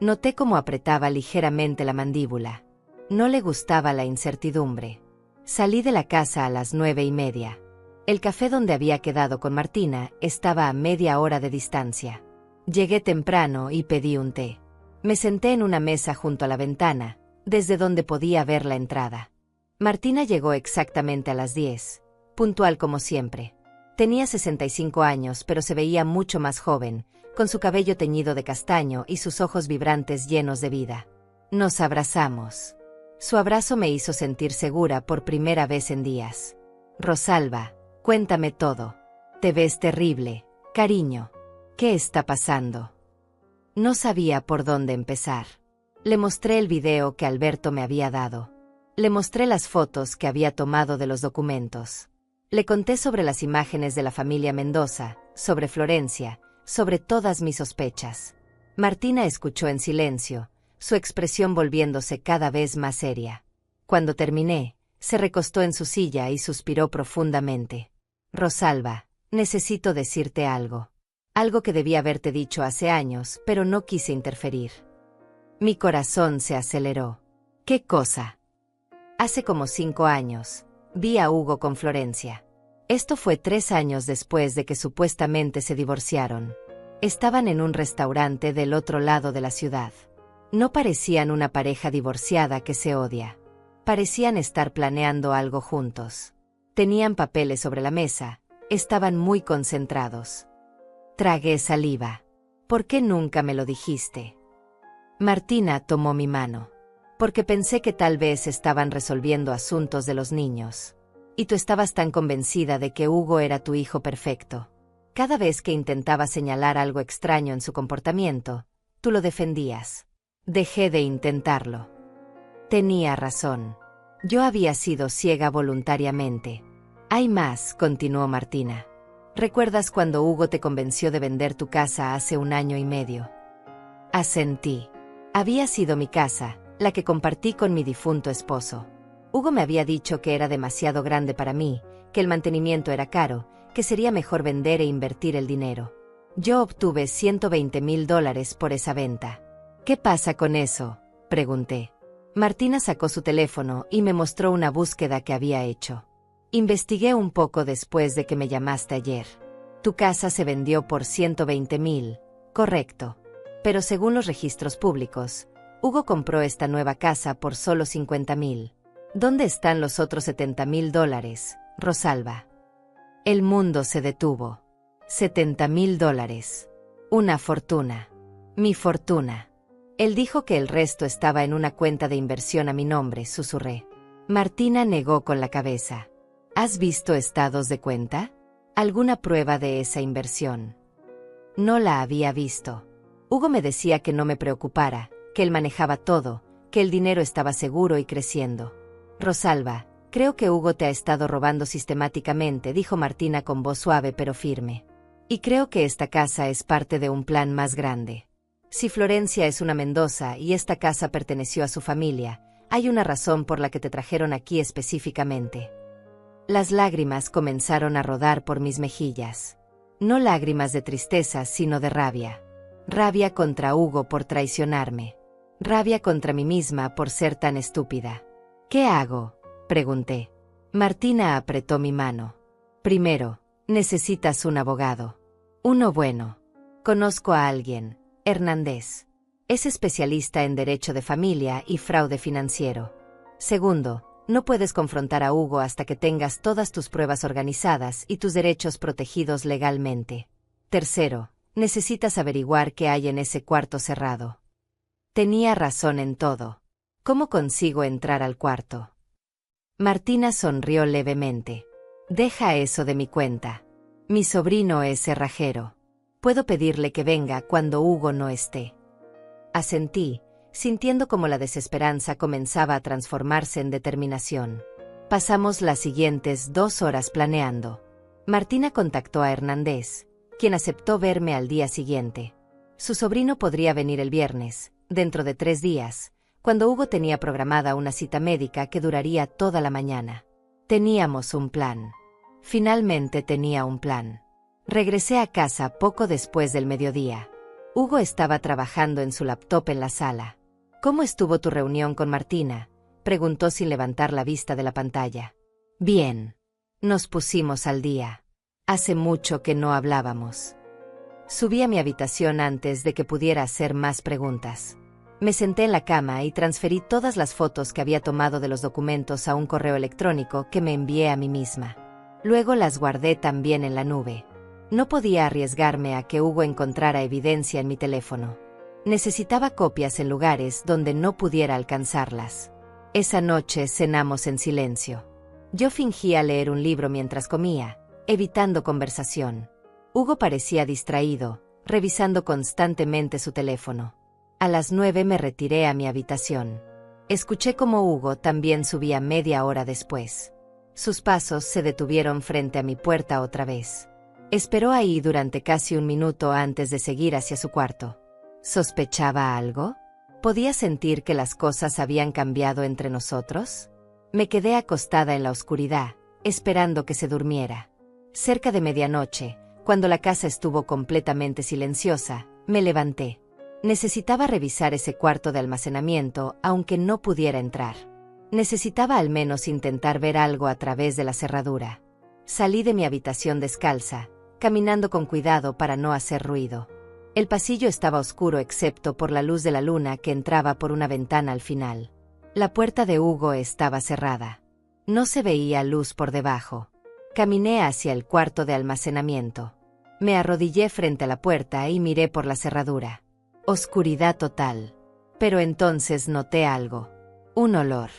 Noté cómo apretaba ligeramente la mandíbula. No le gustaba la incertidumbre. Salí de la casa a las 9:30. El café donde había quedado con Martina estaba a media hora de distancia. Llegué temprano y pedí un té. Me senté en una mesa junto a la ventana, desde donde podía ver la entrada. Martina llegó exactamente a las 10, puntual como siempre. Tenía 65 años, pero se veía mucho más joven, con su cabello teñido de castaño y sus ojos vibrantes llenos de vida. Nos abrazamos. Su abrazo me hizo sentir segura por primera vez en días. Rosalba, cuéntame todo. Te ves terrible, cariño. ¿Qué está pasando? No sabía por dónde empezar. Le mostré el video que Alberto me había dado. Le mostré las fotos que había tomado de los documentos. Le conté sobre las imágenes de la familia Mendoza, sobre Florencia, sobre todas mis sospechas. Martina escuchó en silencio, su expresión volviéndose cada vez más seria. Cuando terminé, se recostó en su silla y suspiró profundamente. Rosalba, necesito decirte algo. Algo que debí haberte dicho hace años, pero no quise interferir. Mi corazón se aceleró. ¿Qué cosa? Hace como 5 años, vi a Hugo con Florencia. Esto fue 3 años después de que supuestamente se divorciaron. Estaban en un restaurante del otro lado de la ciudad. No parecían una pareja divorciada que se odia. Parecían estar planeando algo juntos. Tenían papeles sobre la mesa, estaban muy concentrados. Tragué saliva. ¿Por qué nunca me lo dijiste? Martina tomó mi mano. Porque pensé que tal vez estaban resolviendo asuntos de los niños. Y tú estabas tan convencida de que Hugo era tu hijo perfecto. Cada vez que intentaba señalar algo extraño en su comportamiento, tú lo defendías. Dejé de intentarlo. Tenía razón. Yo había sido ciega voluntariamente. Hay más, continuó Martina. ¿Recuerdas cuando Hugo te convenció de vender tu casa hace 1 año y medio? Asentí. Había sido mi casa, la que compartí con mi difunto esposo. Hugo me había dicho que era demasiado grande para mí, que el mantenimiento era caro, que sería mejor vender e invertir el dinero. Yo obtuve $120,000 por esa venta. ¿Qué pasa con eso?, pregunté. Martina sacó su teléfono y me mostró una búsqueda que había hecho. Investigué un poco después de que me llamaste ayer. Tu casa se vendió por 120,000, correcto. Pero según los registros públicos, Hugo compró esta nueva casa por solo 50,000. ¿Dónde están los otros $70,000, Rosalba? El mundo se detuvo. $70,000. Una fortuna. Mi fortuna. Él dijo que el resto estaba en una cuenta de inversión a mi nombre, susurré. Martina negó con la cabeza. ¿Has visto estados de cuenta? ¿Alguna prueba de esa inversión? No la había visto. Hugo me decía que no me preocupara, que él manejaba todo, que el dinero estaba seguro y creciendo. Rosalba, creo que Hugo te ha estado robando sistemáticamente, dijo Martina con voz suave pero firme. Y creo que esta casa es parte de un plan más grande. Si Florencia es una Mendoza y esta casa perteneció a su familia, hay una razón por la que te trajeron aquí específicamente. Las lágrimas comenzaron a rodar por mis mejillas. No lágrimas de tristeza, sino de rabia. Rabia contra Hugo por traicionarme. Rabia contra mí misma por ser tan estúpida. ¿Qué hago?, pregunté. Martina apretó mi mano. Primero, necesitas un abogado. Uno bueno. Conozco a alguien, Hernández. Es especialista en derecho de familia y fraude financiero. Segundo, no puedes confrontar a Hugo hasta que tengas todas tus pruebas organizadas y tus derechos protegidos legalmente. Tercero, necesitas averiguar qué hay en ese cuarto cerrado. Tenía razón en todo. ¿Cómo consigo entrar al cuarto? Martina sonrió levemente. Deja eso de mi cuenta. Mi sobrino es cerrajero. Puedo pedirle que venga cuando Hugo no esté. Asentí, sintiendo como la desesperanza comenzaba a transformarse en determinación. Pasamos las siguientes 2 horas planeando. Martina contactó a Hernández, quien aceptó verme al día siguiente. Su sobrino podría venir el viernes, dentro de 3 días, cuando Hugo tenía programada una cita médica que duraría toda la mañana. Teníamos un plan. Finalmente tenía un plan. Regresé a casa poco después del mediodía. Hugo estaba trabajando en su laptop en la sala. ¿Cómo estuvo tu reunión con Martina?, preguntó sin levantar la vista de la pantalla. Bien. Nos pusimos al día. Hace mucho que no hablábamos. Subí a mi habitación antes de que pudiera hacer más preguntas. Me senté en la cama y transferí todas las fotos que había tomado de los documentos a un correo electrónico que me envié a mí misma. Luego las guardé también en la nube. No podía arriesgarme a que Hugo encontrara evidencia en mi teléfono. Necesitaba copias en lugares donde no pudiera alcanzarlas. Esa noche cenamos en silencio. Yo fingía leer un libro mientras comía, evitando conversación. Hugo parecía distraído, revisando constantemente su teléfono. A las 9 me retiré a mi habitación. Escuché cómo Hugo también subía media hora después. Sus pasos se detuvieron frente a mi puerta otra vez. Esperó ahí durante casi un minuto antes de seguir hacia su cuarto. ¿Sospechaba algo? ¿Podía sentir que las cosas habían cambiado entre nosotros? Me quedé acostada en la oscuridad, esperando que se durmiera. Cerca de medianoche, cuando la casa estuvo completamente silenciosa, me levanté. Necesitaba revisar ese cuarto de almacenamiento, aunque no pudiera entrar. Necesitaba al menos intentar ver algo a través de la cerradura. Salí de mi habitación descalza, caminando con cuidado para no hacer ruido. El pasillo estaba oscuro excepto por la luz de la luna que entraba por una ventana al final. La puerta de Hugo estaba cerrada. No se veía luz por debajo. Caminé hacia el cuarto de almacenamiento. Me arrodillé frente a la puerta y miré por la cerradura. Oscuridad total. Pero entonces noté algo. Un olor.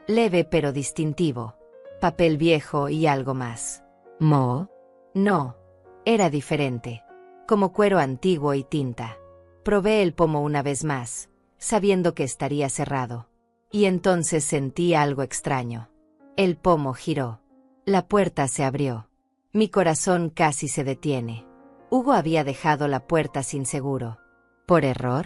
Leve pero distintivo. Papel viejo y algo más. ¿Moho? No. Era diferente. Como cuero antiguo y tinta. Probé el pomo una vez más, sabiendo que estaría cerrado. Y entonces sentí algo extraño. El pomo giró. La puerta se abrió. Mi corazón casi se detiene. Hugo había dejado la puerta sin seguro. ¿Por error?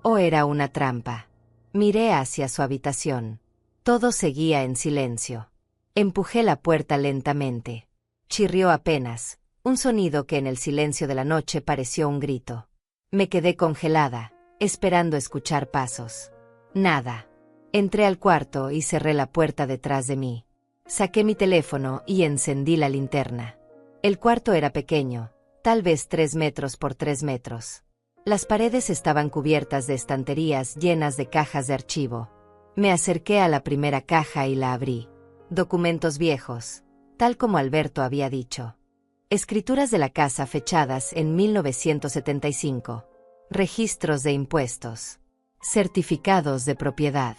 ¿O era una trampa? Miré hacia su habitación. Todo seguía en silencio. Empujé la puerta lentamente. Chirrió apenas, un sonido que en el silencio de la noche pareció un grito. Me quedé congelada, esperando escuchar pasos. Nada. Entré al cuarto y cerré la puerta detrás de mí. Saqué mi teléfono y encendí la linterna. El cuarto era pequeño, tal vez 3 metros por 3 metros. Las paredes estaban cubiertas de estanterías llenas de cajas de archivo. Me acerqué a la primera caja y la abrí. Documentos viejos, tal como Alberto había dicho. Escrituras de la casa fechadas en 1975. Registros de impuestos. Certificados de propiedad.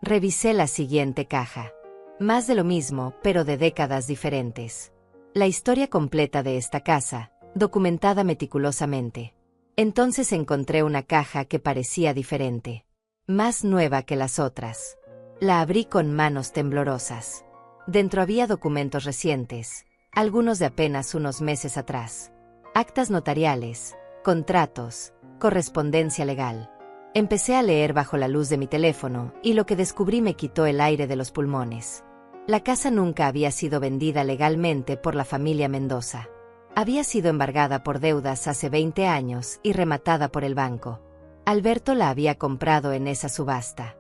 Revisé la siguiente caja. Más de lo mismo, pero de décadas diferentes. La historia completa de esta casa, documentada meticulosamente. Entonces encontré una caja que parecía diferente. Más nueva que las otras. La abrí con manos temblorosas. Dentro había documentos recientes, algunos de apenas unos meses atrás. Actas notariales, contratos, correspondencia legal. Empecé a leer bajo la luz de mi teléfono y lo que descubrí me quitó el aire de los pulmones. La casa nunca había sido vendida legalmente por la familia Mendoza. Había sido embargada por deudas hace 20 años y rematada por el banco. Alberto la había comprado en esa subasta.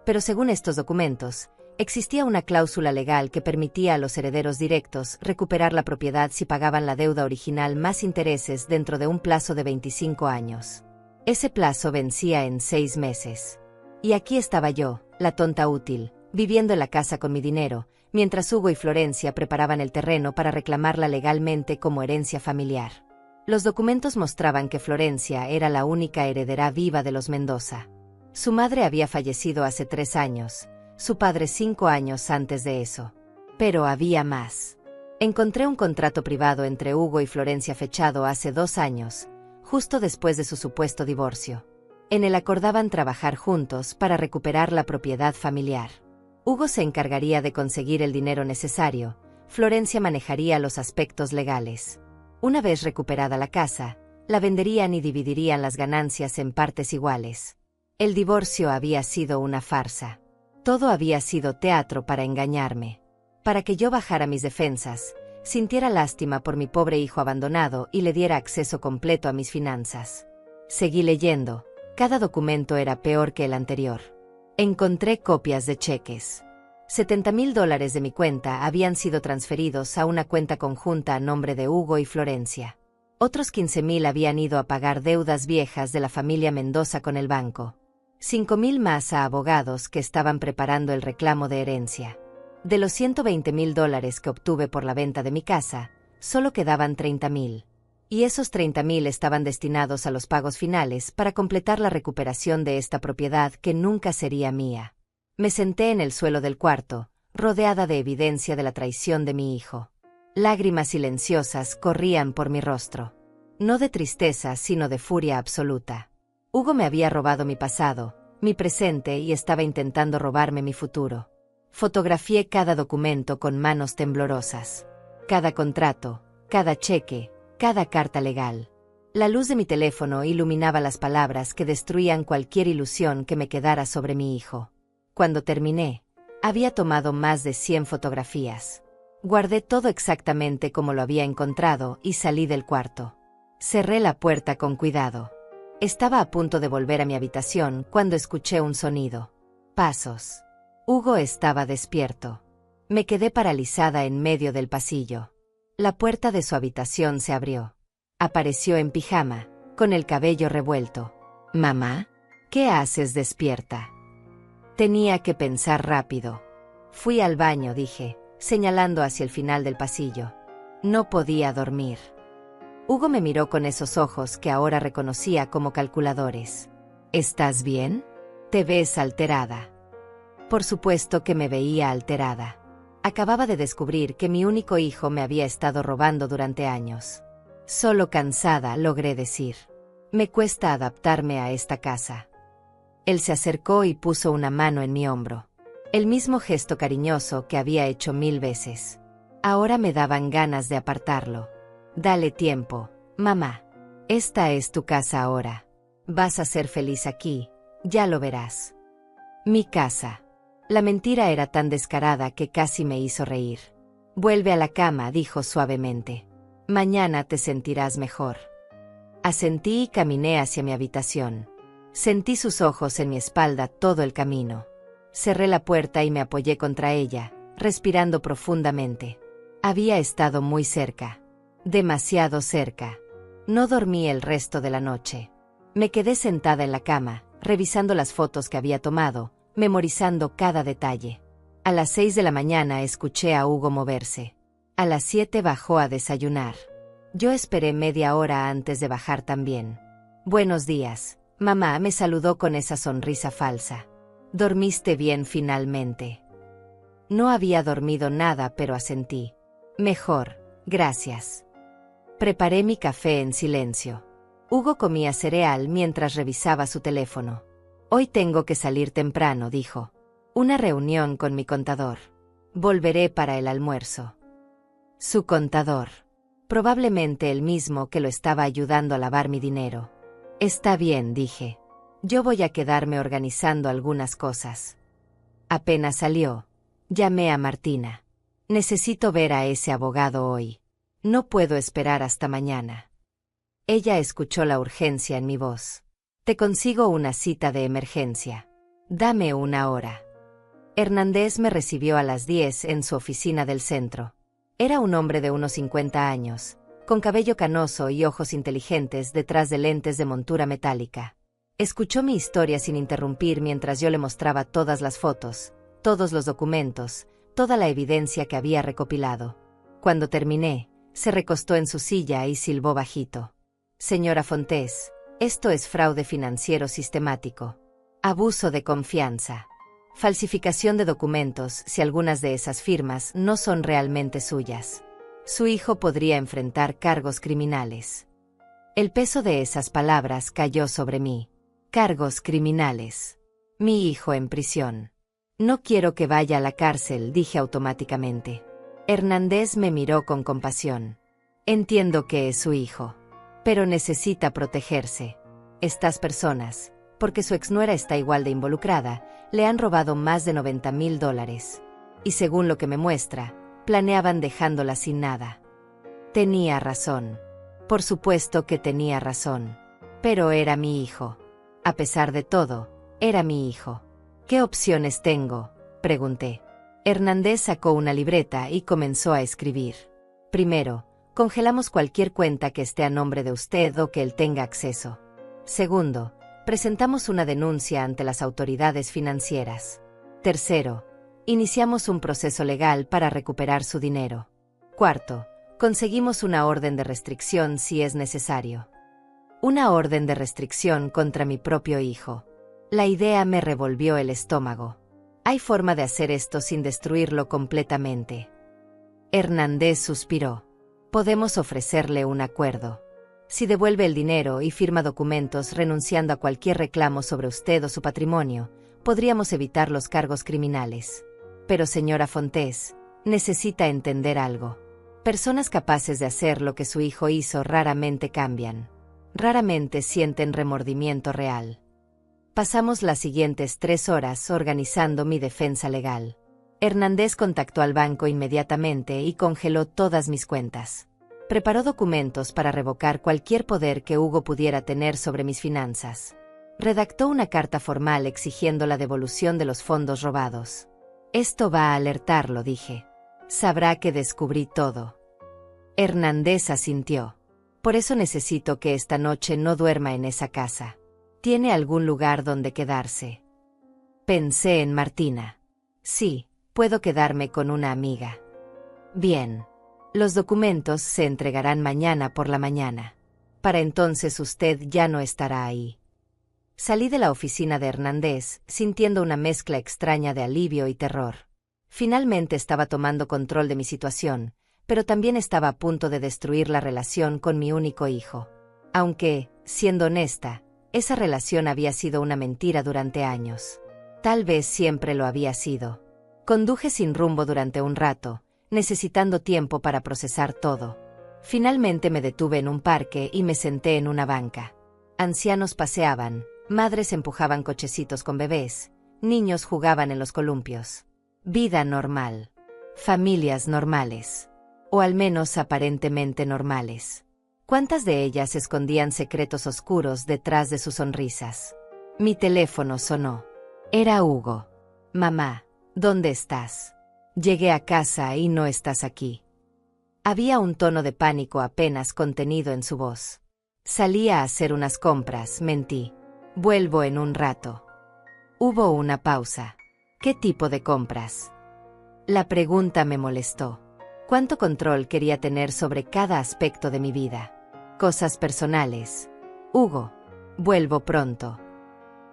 Pero según estos documentos, existía una cláusula legal que permitía a los herederos directos recuperar la propiedad si pagaban la deuda original más intereses dentro de un plazo de 25 años. Ese plazo vencía en 6 meses. Y aquí estaba yo, la tonta útil, viviendo en la casa con mi dinero, mientras Hugo y Florencia preparaban el terreno para reclamarla legalmente como herencia familiar. Los documentos mostraban que Florencia era la única heredera viva de los Mendoza. Su madre había fallecido hace 3 años, su padre 5 años antes de eso. Pero había más. Encontré un contrato privado entre Hugo y Florencia fechado hace 2 años, justo después de su supuesto divorcio. En él acordaban trabajar juntos para recuperar la propiedad familiar. Hugo se encargaría de conseguir el dinero necesario, Florencia manejaría los aspectos legales. Una vez recuperada la casa, la venderían y dividirían las ganancias en partes iguales. El divorcio había sido una farsa. Todo había sido teatro para engañarme. Para que yo bajara mis defensas, sintiera lástima por mi pobre hijo abandonado y le diera acceso completo a mis finanzas. Seguí leyendo. Cada documento era peor que el anterior. Encontré copias de cheques. $70,000 de mi cuenta habían sido transferidos a una cuenta conjunta a nombre de Hugo y Florencia. Otros 15,000 habían ido a pagar deudas viejas de la familia Mendoza con el banco. 5,000 más a abogados que estaban preparando el reclamo de herencia. De los $120,000 que obtuve por la venta de mi casa, solo quedaban 30,000. Y esos 30,000 estaban destinados a los pagos finales para completar la recuperación de esta propiedad que nunca sería mía. Me senté en el suelo del cuarto, rodeada de evidencia de la traición de mi hijo. Lágrimas silenciosas corrían por mi rostro. No de tristeza, sino de furia absoluta. Hugo me había robado mi pasado, mi presente y estaba intentando robarme mi futuro. Fotografié cada documento con manos temblorosas. Cada contrato, cada cheque, cada carta legal. La luz de mi teléfono iluminaba las palabras que destruían cualquier ilusión que me quedara sobre mi hijo. Cuando terminé, había tomado más de 100 fotografías. Guardé todo exactamente como lo había encontrado y salí del cuarto. Cerré la puerta con cuidado. Estaba a punto de volver a mi habitación cuando escuché un sonido. Pasos. Hugo estaba despierto. Me quedé paralizada en medio del pasillo. La puerta de su habitación se abrió. Apareció en pijama, con el cabello revuelto. «Mamá, ¿qué haces despierta?» Tenía que pensar rápido. Fui al baño, dije, señalando hacia el final del pasillo. No podía dormir. Hugo me miró con esos ojos que ahora reconocía como calculadores. «¿Estás bien? Te ves alterada». Por supuesto que me veía alterada. Acababa de descubrir que mi único hijo me había estado robando durante años. Solo cansada, logré decir. Me cuesta adaptarme a esta casa. Él se acercó y puso una mano en mi hombro. El mismo gesto cariñoso que había hecho 1000 veces. Ahora me daban ganas de apartarlo. «Dale tiempo, mamá. Esta es tu casa ahora. Vas a ser feliz aquí, ya lo verás». Mi casa. La mentira era tan descarada que casi me hizo reír. «Vuelve a la cama», dijo suavemente. «Mañana te sentirás mejor». Asentí y caminé hacia mi habitación. Sentí sus ojos en mi espalda todo el camino. Cerré la puerta y me apoyé contra ella, respirando profundamente. Había estado muy cerca. Demasiado cerca. No dormí el resto de la noche. Me quedé sentada en la cama, revisando las fotos que había tomado, memorizando cada detalle. A las 6 de la mañana escuché a Hugo moverse. A las 7 bajó a desayunar. Yo esperé media hora antes de bajar también. «Buenos días». Mamá me saludó con esa sonrisa falsa. «¿Dormiste bien finalmente?» No había dormido nada, pero asentí. «Mejor, gracias». Preparé mi café en silencio. Hugo comía cereal mientras revisaba su teléfono. «Hoy tengo que salir temprano», dijo. «Una reunión con mi contador. Volveré para el almuerzo». Su contador. Probablemente el mismo que lo estaba ayudando a lavar mi dinero. «Está bien», dije. «Yo voy a quedarme organizando algunas cosas». Apenas salió, llamé a Martina. «Necesito ver a ese abogado hoy. No puedo esperar hasta mañana». Ella escuchó la urgencia en mi voz. «Te consigo una cita de emergencia. Dame una hora». Hernández me recibió a las 10 en su oficina del centro. Era un hombre de unos 50 años. Con cabello canoso y ojos inteligentes detrás de lentes de montura metálica. Escuchó mi historia sin interrumpir mientras yo le mostraba todas las fotos, todos los documentos, toda la evidencia que había recopilado. Cuando terminé, se recostó en su silla y silbó bajito. «Señora Fontés, esto es fraude financiero sistemático. Abuso de confianza. Falsificación de documentos si algunas de esas firmas no son realmente suyas. Su hijo podría enfrentar cargos criminales». El peso de esas palabras cayó sobre mí. Cargos criminales. Mi hijo en prisión. «No quiero que vaya a la cárcel», dije automáticamente. Hernández me miró con compasión. «Entiendo que es su hijo. Pero necesita protegerse. Estas personas, porque su exnuera está igual de involucrada, le han robado más de $90,000. Y según lo que me muestra, planeaban dejándola sin nada. Tenía razón. Por supuesto que tenía razón. Pero era mi hijo. A pesar de todo, era mi hijo. ¿Qué opciones tengo?, pregunté. Hernández sacó una libreta y comenzó a escribir. Primero, congelamos cualquier cuenta que esté a nombre de usted o que él tenga acceso. Segundo, presentamos una denuncia ante las autoridades financieras. Tercero, iniciamos un proceso legal para recuperar su dinero. Cuarto, conseguimos una orden de restricción si es necesario. Una orden de restricción contra mi propio hijo. La idea me revolvió el estómago. ¿Hay forma de hacer esto sin destruirlo completamente? Hernández suspiró. Podemos ofrecerle un acuerdo. Si devuelve el dinero y firma documentos renunciando a cualquier reclamo sobre usted o su patrimonio, podríamos evitar los cargos criminales. Pero señora Fontes, necesita entender algo. Personas capaces de hacer lo que su hijo hizo raramente cambian. Raramente sienten remordimiento real. Pasamos las siguientes 3 horas organizando mi defensa legal. Hernández contactó al banco inmediatamente y congeló todas mis cuentas. Preparó documentos para revocar cualquier poder que Hugo pudiera tener sobre mis finanzas. Redactó una carta formal exigiendo la devolución de los fondos robados. Esto va a alertarlo, dije. Sabrá que descubrí todo. Hernández asintió. Por eso necesito que esta noche no duerma en esa casa. ¿Tiene algún lugar donde quedarse? Pensé en Martina. Sí, puedo quedarme con una amiga. Bien. Los documentos se entregarán mañana por la mañana. Para entonces usted ya no estará ahí. Salí de la oficina de Hernández, sintiendo una mezcla extraña de alivio y terror. Finalmente estaba tomando control de mi situación, pero también estaba a punto de destruir la relación con mi único hijo. Aunque, siendo honesta, esa relación había sido una mentira durante años. Tal vez siempre lo había sido. Conduje sin rumbo durante un rato, necesitando tiempo para procesar todo. Finalmente me detuve en un parque y me senté en una banca. Ancianos paseaban, madres empujaban cochecitos con bebés, niños jugaban en los columpios. Vida normal. Familias normales. O al menos aparentemente normales. ¿Cuántas de ellas escondían secretos oscuros detrás de sus sonrisas? Mi teléfono sonó. Era Hugo. Mamá, ¿dónde estás? Llegué a casa y no estás aquí. Había un tono de pánico apenas contenido en su voz. Salí a hacer unas compras, mentí. Vuelvo en un rato. Hubo una pausa. ¿Qué tipo de compras? La pregunta me molestó. ¿Cuánto control quería tener sobre cada aspecto de mi vida? Cosas personales. Hugo, vuelvo pronto.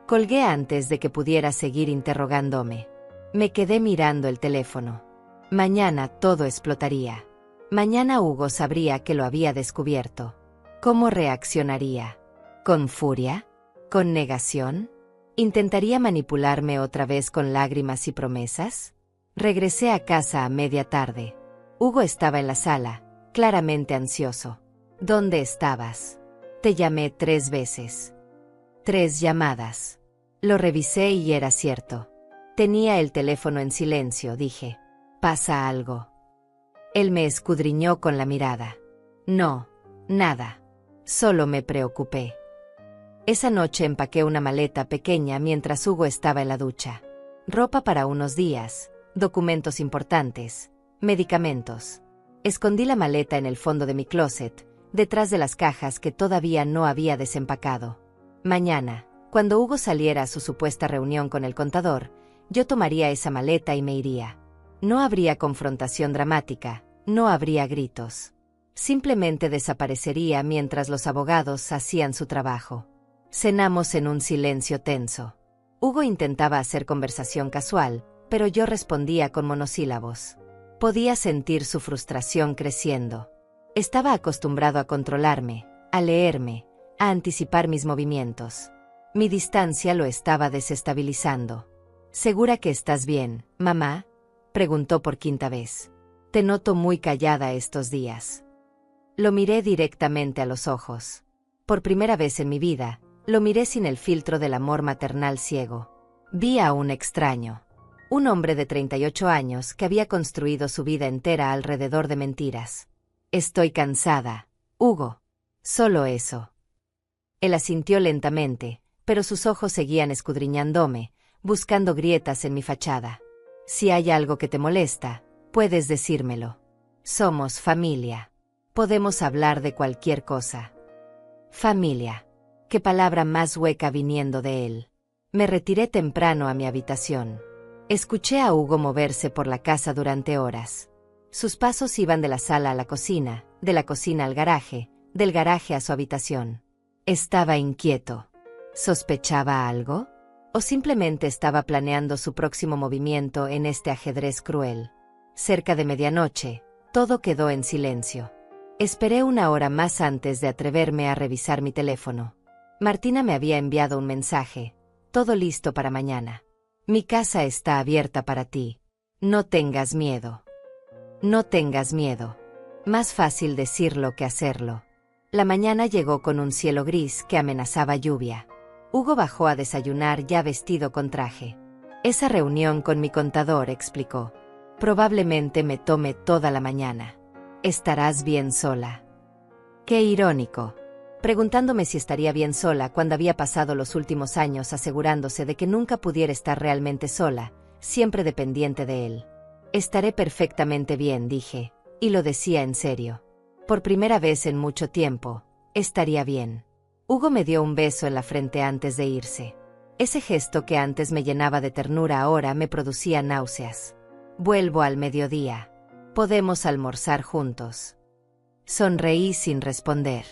Colgué antes de que pudiera seguir interrogándome. Me quedé mirando el teléfono. Mañana todo explotaría. Mañana Hugo sabría que lo había descubierto. ¿Cómo reaccionaría? ¿Con furia? ¿Con negación? ¿Intentaría manipularme otra vez con lágrimas y promesas? Regresé a casa a media tarde. Hugo estaba en la sala, claramente ansioso. ¿Dónde estabas? Te llamé 3 veces. 3 llamadas. Lo revisé y era cierto. Tenía el teléfono en silencio, dije. ¿Pasa algo? Él me escudriñó con la mirada. No, nada. Solo me preocupé. Esa noche empaqué una maleta pequeña mientras Hugo estaba en la ducha. Ropa para unos días, documentos importantes, medicamentos. Escondí la maleta en el fondo de mi closet, detrás de las cajas que todavía no había desempacado. Mañana, cuando Hugo saliera a su supuesta reunión con el contador, yo tomaría esa maleta y me iría. No habría confrontación dramática, no habría gritos. Simplemente desaparecería mientras los abogados hacían su trabajo. Cenamos en un silencio tenso. Hugo intentaba hacer conversación casual, pero yo respondía con monosílabos. Podía sentir su frustración creciendo. Estaba acostumbrado a controlarme, a leerme, a anticipar mis movimientos. Mi distancia lo estaba desestabilizando. ¿Segura que estás bien, mamá?, preguntó por 5ª vez. Te noto muy callada estos días. Lo miré directamente a los ojos. Por primera vez en mi vida, Lo miré sin el filtro del amor maternal ciego. Vi a un extraño. Un hombre de 38 años que había construido su vida entera alrededor de mentiras. Estoy cansada, Hugo. Solo eso. Él asintió lentamente, pero sus ojos seguían escudriñándome, buscando grietas en mi fachada. Si hay algo que te molesta, puedes decírmelo. Somos familia. Podemos hablar de cualquier cosa. Familia. Qué palabra más hueca viniendo de él. Me retiré temprano a mi habitación. Escuché a Hugo moverse por la casa durante horas. Sus pasos iban de la sala a la cocina, de la cocina al garaje, del garaje a su habitación. Estaba inquieto. ¿Sospechaba algo? ¿O simplemente estaba planeando su próximo movimiento en este ajedrez cruel? Cerca de medianoche, todo quedó en silencio. Esperé una hora más antes de atreverme a revisar mi teléfono. Martina me había enviado un mensaje. Todo listo para mañana. Mi casa está abierta para ti. No tengas miedo. No tengas miedo. Más fácil decirlo que hacerlo. La mañana llegó con un cielo gris que amenazaba lluvia. Hugo bajó a desayunar ya vestido con traje. Esa reunión con mi contador, explicó. Probablemente me tome toda la mañana. Estarás bien sola. Qué irónico. Preguntándome si estaría bien sola cuando había pasado los últimos años asegurándose de que nunca pudiera estar realmente sola, siempre dependiente de él. Estaré perfectamente bien, dije, y lo decía en serio. Por primera vez en mucho tiempo, estaría bien. Hugo me dio un beso en la frente antes de irse. Ese gesto que antes me llenaba de ternura ahora me producía náuseas. Vuelvo al mediodía. Podemos almorzar juntos. Sonreí sin responder.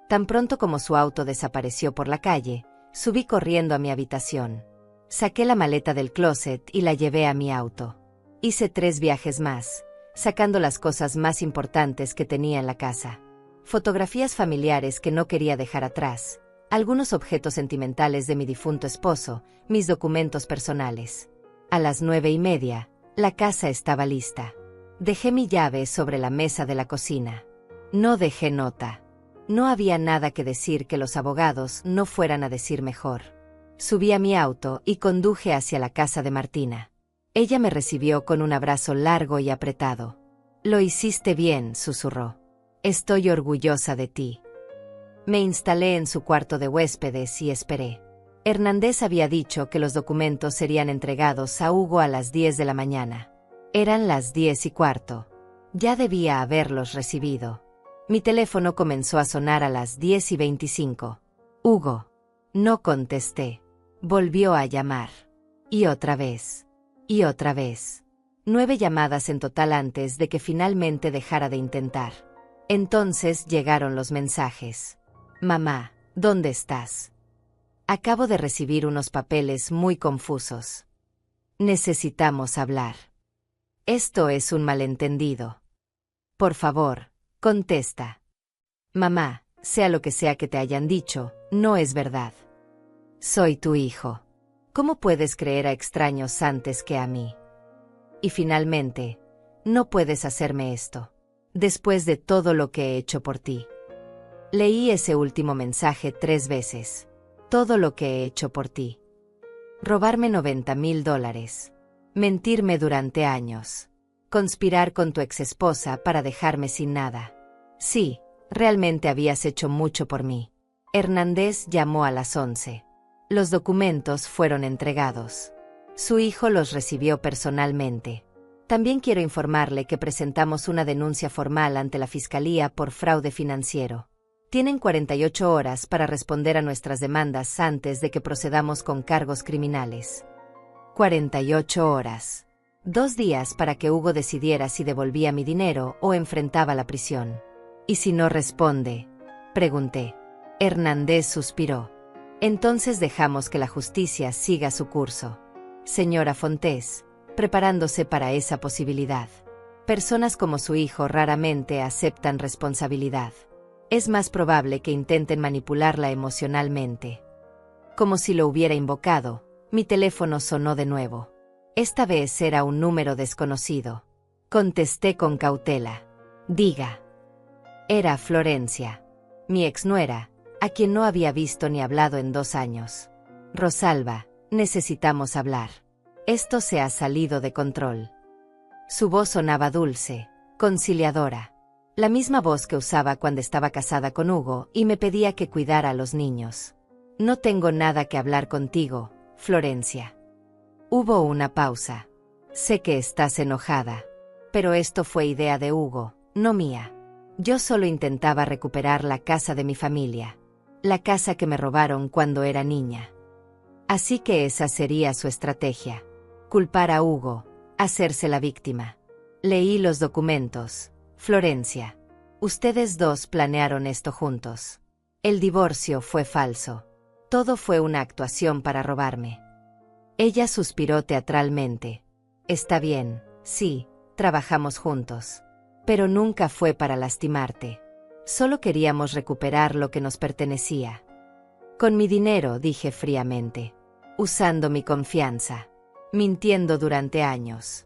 Tan pronto como su auto desapareció por la calle, subí corriendo a mi habitación. Saqué la maleta del closet y la llevé a mi auto. Hice 3 viajes más, sacando las cosas más importantes que tenía en la casa. Fotografías familiares que no quería dejar atrás, algunos objetos sentimentales de mi difunto esposo, mis documentos personales. A las 9:30, la casa estaba lista. Dejé mi llave sobre la mesa de la cocina. No dejé nota. No había nada que decir que los abogados no fueran a decir mejor. Subí a mi auto y conduje hacia la casa de Martina. Ella me recibió con un abrazo largo y apretado. Lo hiciste bien, susurró. Estoy orgullosa de ti. Me instalé en su cuarto de huéspedes y esperé. Hernández había dicho que los documentos serían entregados a Hugo a las 10 de la mañana. Eran las 10:15. Ya debía haberlos recibido. Mi teléfono comenzó a sonar a las 10:25. Hugo. No contesté. Volvió a llamar. Y otra vez. Y otra vez. 9 llamadas en total antes de que finalmente dejara de intentar. Entonces llegaron los mensajes. Mamá, ¿dónde estás? Acabo de recibir unos papeles muy confusos. Necesitamos hablar. Esto es un malentendido. Por favor. Contesta. Mamá, sea lo que sea que te hayan dicho, no es verdad. Soy tu hijo. ¿Cómo puedes creer a extraños antes que a mí? Y finalmente, no puedes hacerme esto. Después de todo lo que he hecho por ti. Leí ese último mensaje 3 veces. Todo lo que he hecho por ti. Robarme $90,000. Mentirme durante años. Conspirar con tu exesposa para dejarme sin nada. Sí, realmente habías hecho mucho por mí. Hernández llamó a las 11. Los documentos fueron entregados. Su hijo los recibió personalmente. También quiero informarle que presentamos una denuncia formal ante la Fiscalía por fraude financiero. Tienen 48 horas para responder a nuestras demandas antes de que procedamos con cargos criminales. 48 horas. 2 días para que Hugo decidiera si devolvía mi dinero o enfrentaba la prisión. ¿Y si no responde? Pregunté. Hernández suspiró. Entonces dejamos que la justicia siga su curso. Señora Fontés, preparándose para esa posibilidad. Personas como su hijo raramente aceptan responsabilidad. Es más probable que intenten manipularla emocionalmente. Como si lo hubiera invocado, mi teléfono sonó de nuevo. Esta vez era un número desconocido. Contesté con cautela. Diga. Era Florencia, mi exnuera, a quien no había visto ni hablado en 2 años. Rosalba, necesitamos hablar. Esto se ha salido de control. Su voz sonaba dulce, conciliadora. La misma voz que usaba cuando estaba casada con Hugo y me pedía que cuidara a los niños. No tengo nada que hablar contigo, Florencia. Hubo una pausa. Sé que estás enojada. Pero esto fue idea de Hugo, no mía. Yo solo intentaba recuperar la casa de mi familia. La casa que me robaron cuando era niña. Así que esa sería su estrategia. Culpar a Hugo, hacerse la víctima. Leí los documentos. Florencia. Ustedes dos planearon esto juntos. El divorcio fue falso. Todo fue una actuación para robarme. Ella suspiró teatralmente. Está bien, sí, trabajamos juntos. Pero nunca fue para lastimarte. Solo queríamos recuperar lo que nos pertenecía. Con mi dinero, dije fríamente. Usando mi confianza. Mintiendo durante años.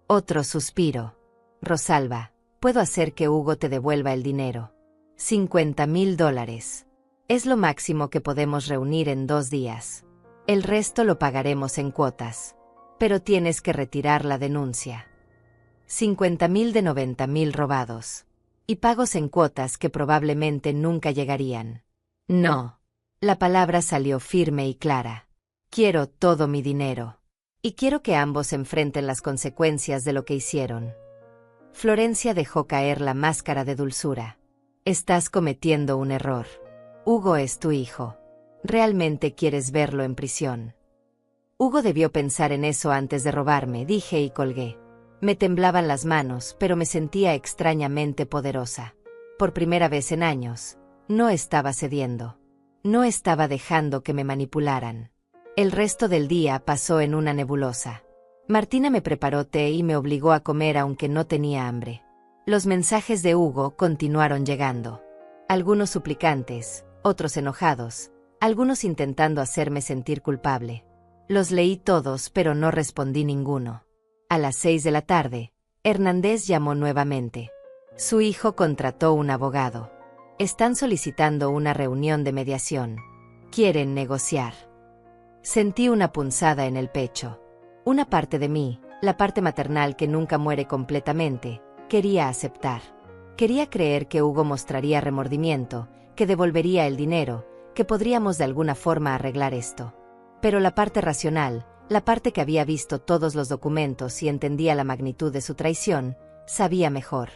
Otro suspiro. Rosalba, puedo hacer que Hugo te devuelva el dinero. $50,000. Es lo máximo que podemos reunir en 2 días. El resto lo pagaremos en cuotas. Pero tienes que retirar la denuncia. 50,000 de 90,000 robados. Y pagos en cuotas que probablemente nunca llegarían. No. La palabra salió firme y clara. Quiero todo mi dinero. Y quiero que ambos enfrenten las consecuencias de lo que hicieron. Florencia dejó caer la máscara de dulzura. Estás cometiendo un error. Hugo es tu hijo. ¿Realmente quieres verlo en prisión? Hugo debió pensar en eso antes de robarme, dije y colgué. Me temblaban las manos, pero me sentía extrañamente poderosa. Por primera vez en años, no estaba cediendo. No estaba dejando que me manipularan. El resto del día pasó en una nebulosa. Martina me preparó té y me obligó a comer aunque no tenía hambre. Los mensajes de Hugo continuaron llegando. Algunos suplicantes, otros enojados, algunos intentando hacerme sentir culpable. Los leí todos pero no respondí ninguno. A las 6 de la tarde, Hernández llamó nuevamente. Su hijo contrató un abogado. Están solicitando una reunión de mediación. Quieren negociar. Sentí una punzada en el pecho. Una parte de mí, la parte maternal que nunca muere completamente, quería aceptar. Quería creer que Hugo mostraría remordimiento, que devolvería el dinero, que podríamos de alguna forma arreglar esto. Pero la parte racional, la parte que había visto todos los documentos y entendía la magnitud de su traición, sabía mejor.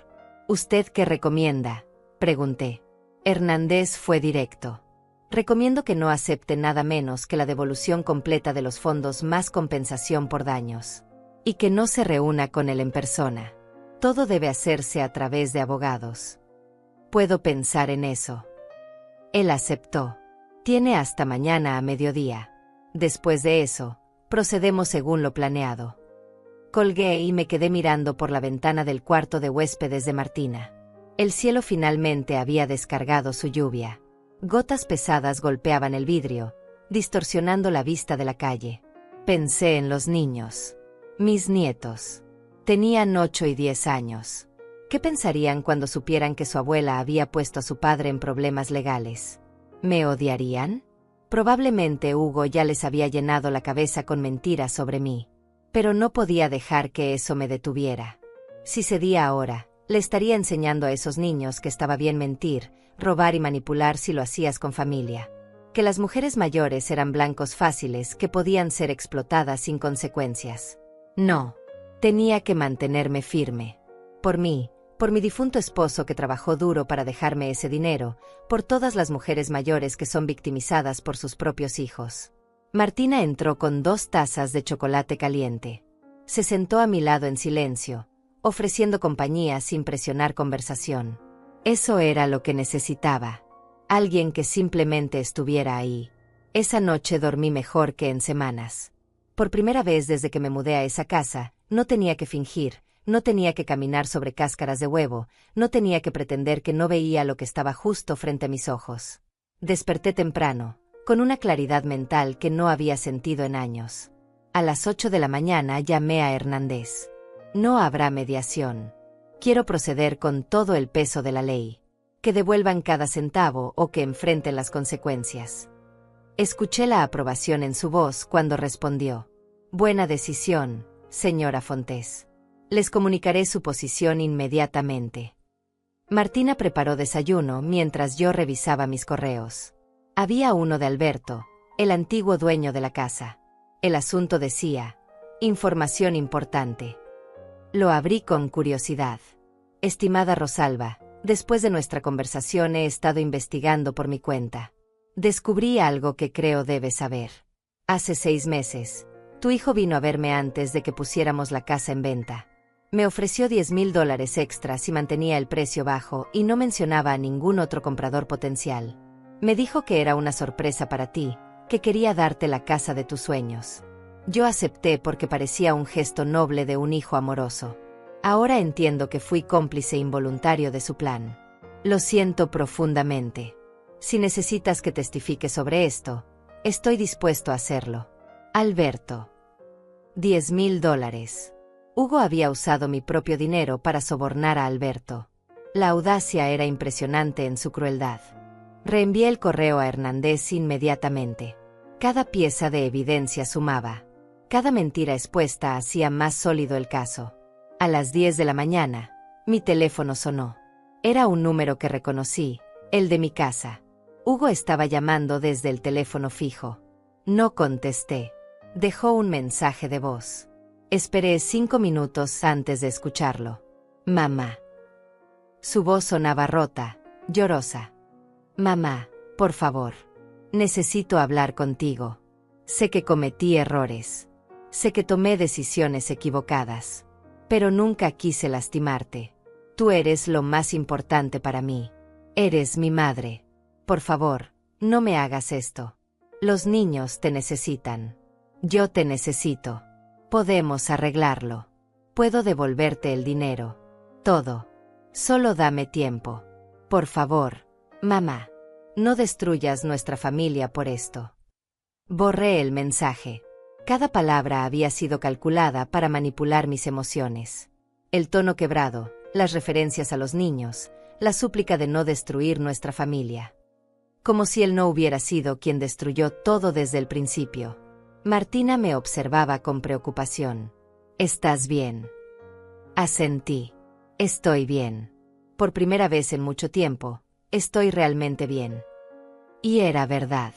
¿Usted qué recomienda?, pregunté. Hernández fue directo. Recomiendo que no acepte nada menos que la devolución completa de los fondos más compensación por daños. Y que no se reúna con él en persona. Todo debe hacerse a través de abogados. Puedo pensar en eso. Él aceptó. Tiene hasta mañana a mediodía. Después de eso, procedemos según lo planeado. Colgué y me quedé mirando por la ventana del cuarto de huéspedes de Martina. El cielo finalmente había descargado su lluvia. Gotas pesadas golpeaban el vidrio, distorsionando la vista de la calle. Pensé en los niños. Mis nietos. Tenían 8 y 10 años. ¿Qué pensarían cuando supieran que su abuela había puesto a su padre en problemas legales? ¿Me odiarían? Probablemente Hugo ya les había llenado la cabeza con mentiras sobre mí. Pero no podía dejar que eso me detuviera. Si cedía ahora, le estaría enseñando a esos niños que estaba bien mentir, robar y manipular si lo hacías con familia. Que las mujeres mayores eran blancos fáciles que podían ser explotadas sin consecuencias. No. Tenía que mantenerme firme. Por mí, por mi difunto esposo que trabajó duro para dejarme ese dinero, por todas las mujeres mayores que son victimizadas por sus propios hijos. Martina entró con 2 tazas de chocolate caliente. Se sentó a mi lado en silencio, ofreciendo compañía sin presionar conversación. Eso era lo que necesitaba. Alguien que simplemente estuviera ahí. Esa noche dormí mejor que en semanas. Por primera vez desde que me mudé a esa casa, no tenía que fingir, no tenía que caminar sobre cáscaras de huevo, no tenía que pretender que no veía lo que estaba justo frente a mis ojos. Desperté temprano, con una claridad mental que no había sentido en años. A las 8 de la mañana llamé a Hernández. No habrá mediación. Quiero proceder con todo el peso de la ley. que devuelvan cada centavo o que enfrenten las consecuencias. Escuché la aprobación en su voz cuando respondió: Buena decisión, señora Fontes. Les comunicaré su posición inmediatamente. Martina preparó desayuno mientras yo revisaba mis correos. Había uno de Alberto, el antiguo dueño de la casa. El asunto decía: información importante. Lo abrí con curiosidad. Estimada Rosalba, después de nuestra conversación he estado investigando por mi cuenta. Descubrí algo que creo debes saber. Hace 6 meses, tu hijo vino a verme antes de que pusiéramos la casa en venta. Me ofreció $10,000 extra si mantenía el precio bajo y no mencionaba a ningún otro comprador potencial. Me dijo que era una sorpresa para ti, que quería darte la casa de tus sueños. Yo acepté porque parecía un gesto noble de un hijo amoroso. Ahora entiendo que fui cómplice involuntario de su plan. Lo siento profundamente. Si necesitas que testifique sobre esto, estoy dispuesto a hacerlo. Alberto. $10,000. Hugo había usado mi propio dinero para sobornar a Alberto. La audacia era impresionante en su crueldad. Reenvié el correo a Hernández inmediatamente. Cada pieza de evidencia sumaba. Cada mentira expuesta hacía más sólido el caso. A las 10 de la mañana, mi teléfono sonó. Era un número que reconocí, el de mi casa. Hugo estaba llamando desde el teléfono fijo. No contesté. Dejó un mensaje de voz. Esperé 5 minutos antes de escucharlo. Mamá. Su voz sonaba rota, llorosa. Mamá, por favor. Necesito hablar contigo. Sé que cometí errores. Sé que tomé decisiones equivocadas. Pero nunca quise lastimarte. Tú eres lo más importante para mí. Eres mi madre. Por favor, no me hagas esto. Los niños te necesitan. Yo te necesito. Podemos arreglarlo. Puedo devolverte el dinero. Todo. Solo dame tiempo. Por favor, mamá. No destruyas nuestra familia por esto. Borré el mensaje. Cada palabra había sido calculada para manipular mis emociones. El tono quebrado, las referencias a los niños, la súplica de no destruir nuestra familia. Como si él no hubiera sido quien destruyó todo desde el principio. Martina me observaba con preocupación. ¿Estás bien? Asentí. Estoy bien. Por primera vez en mucho tiempo, estoy realmente bien. Y era verdad.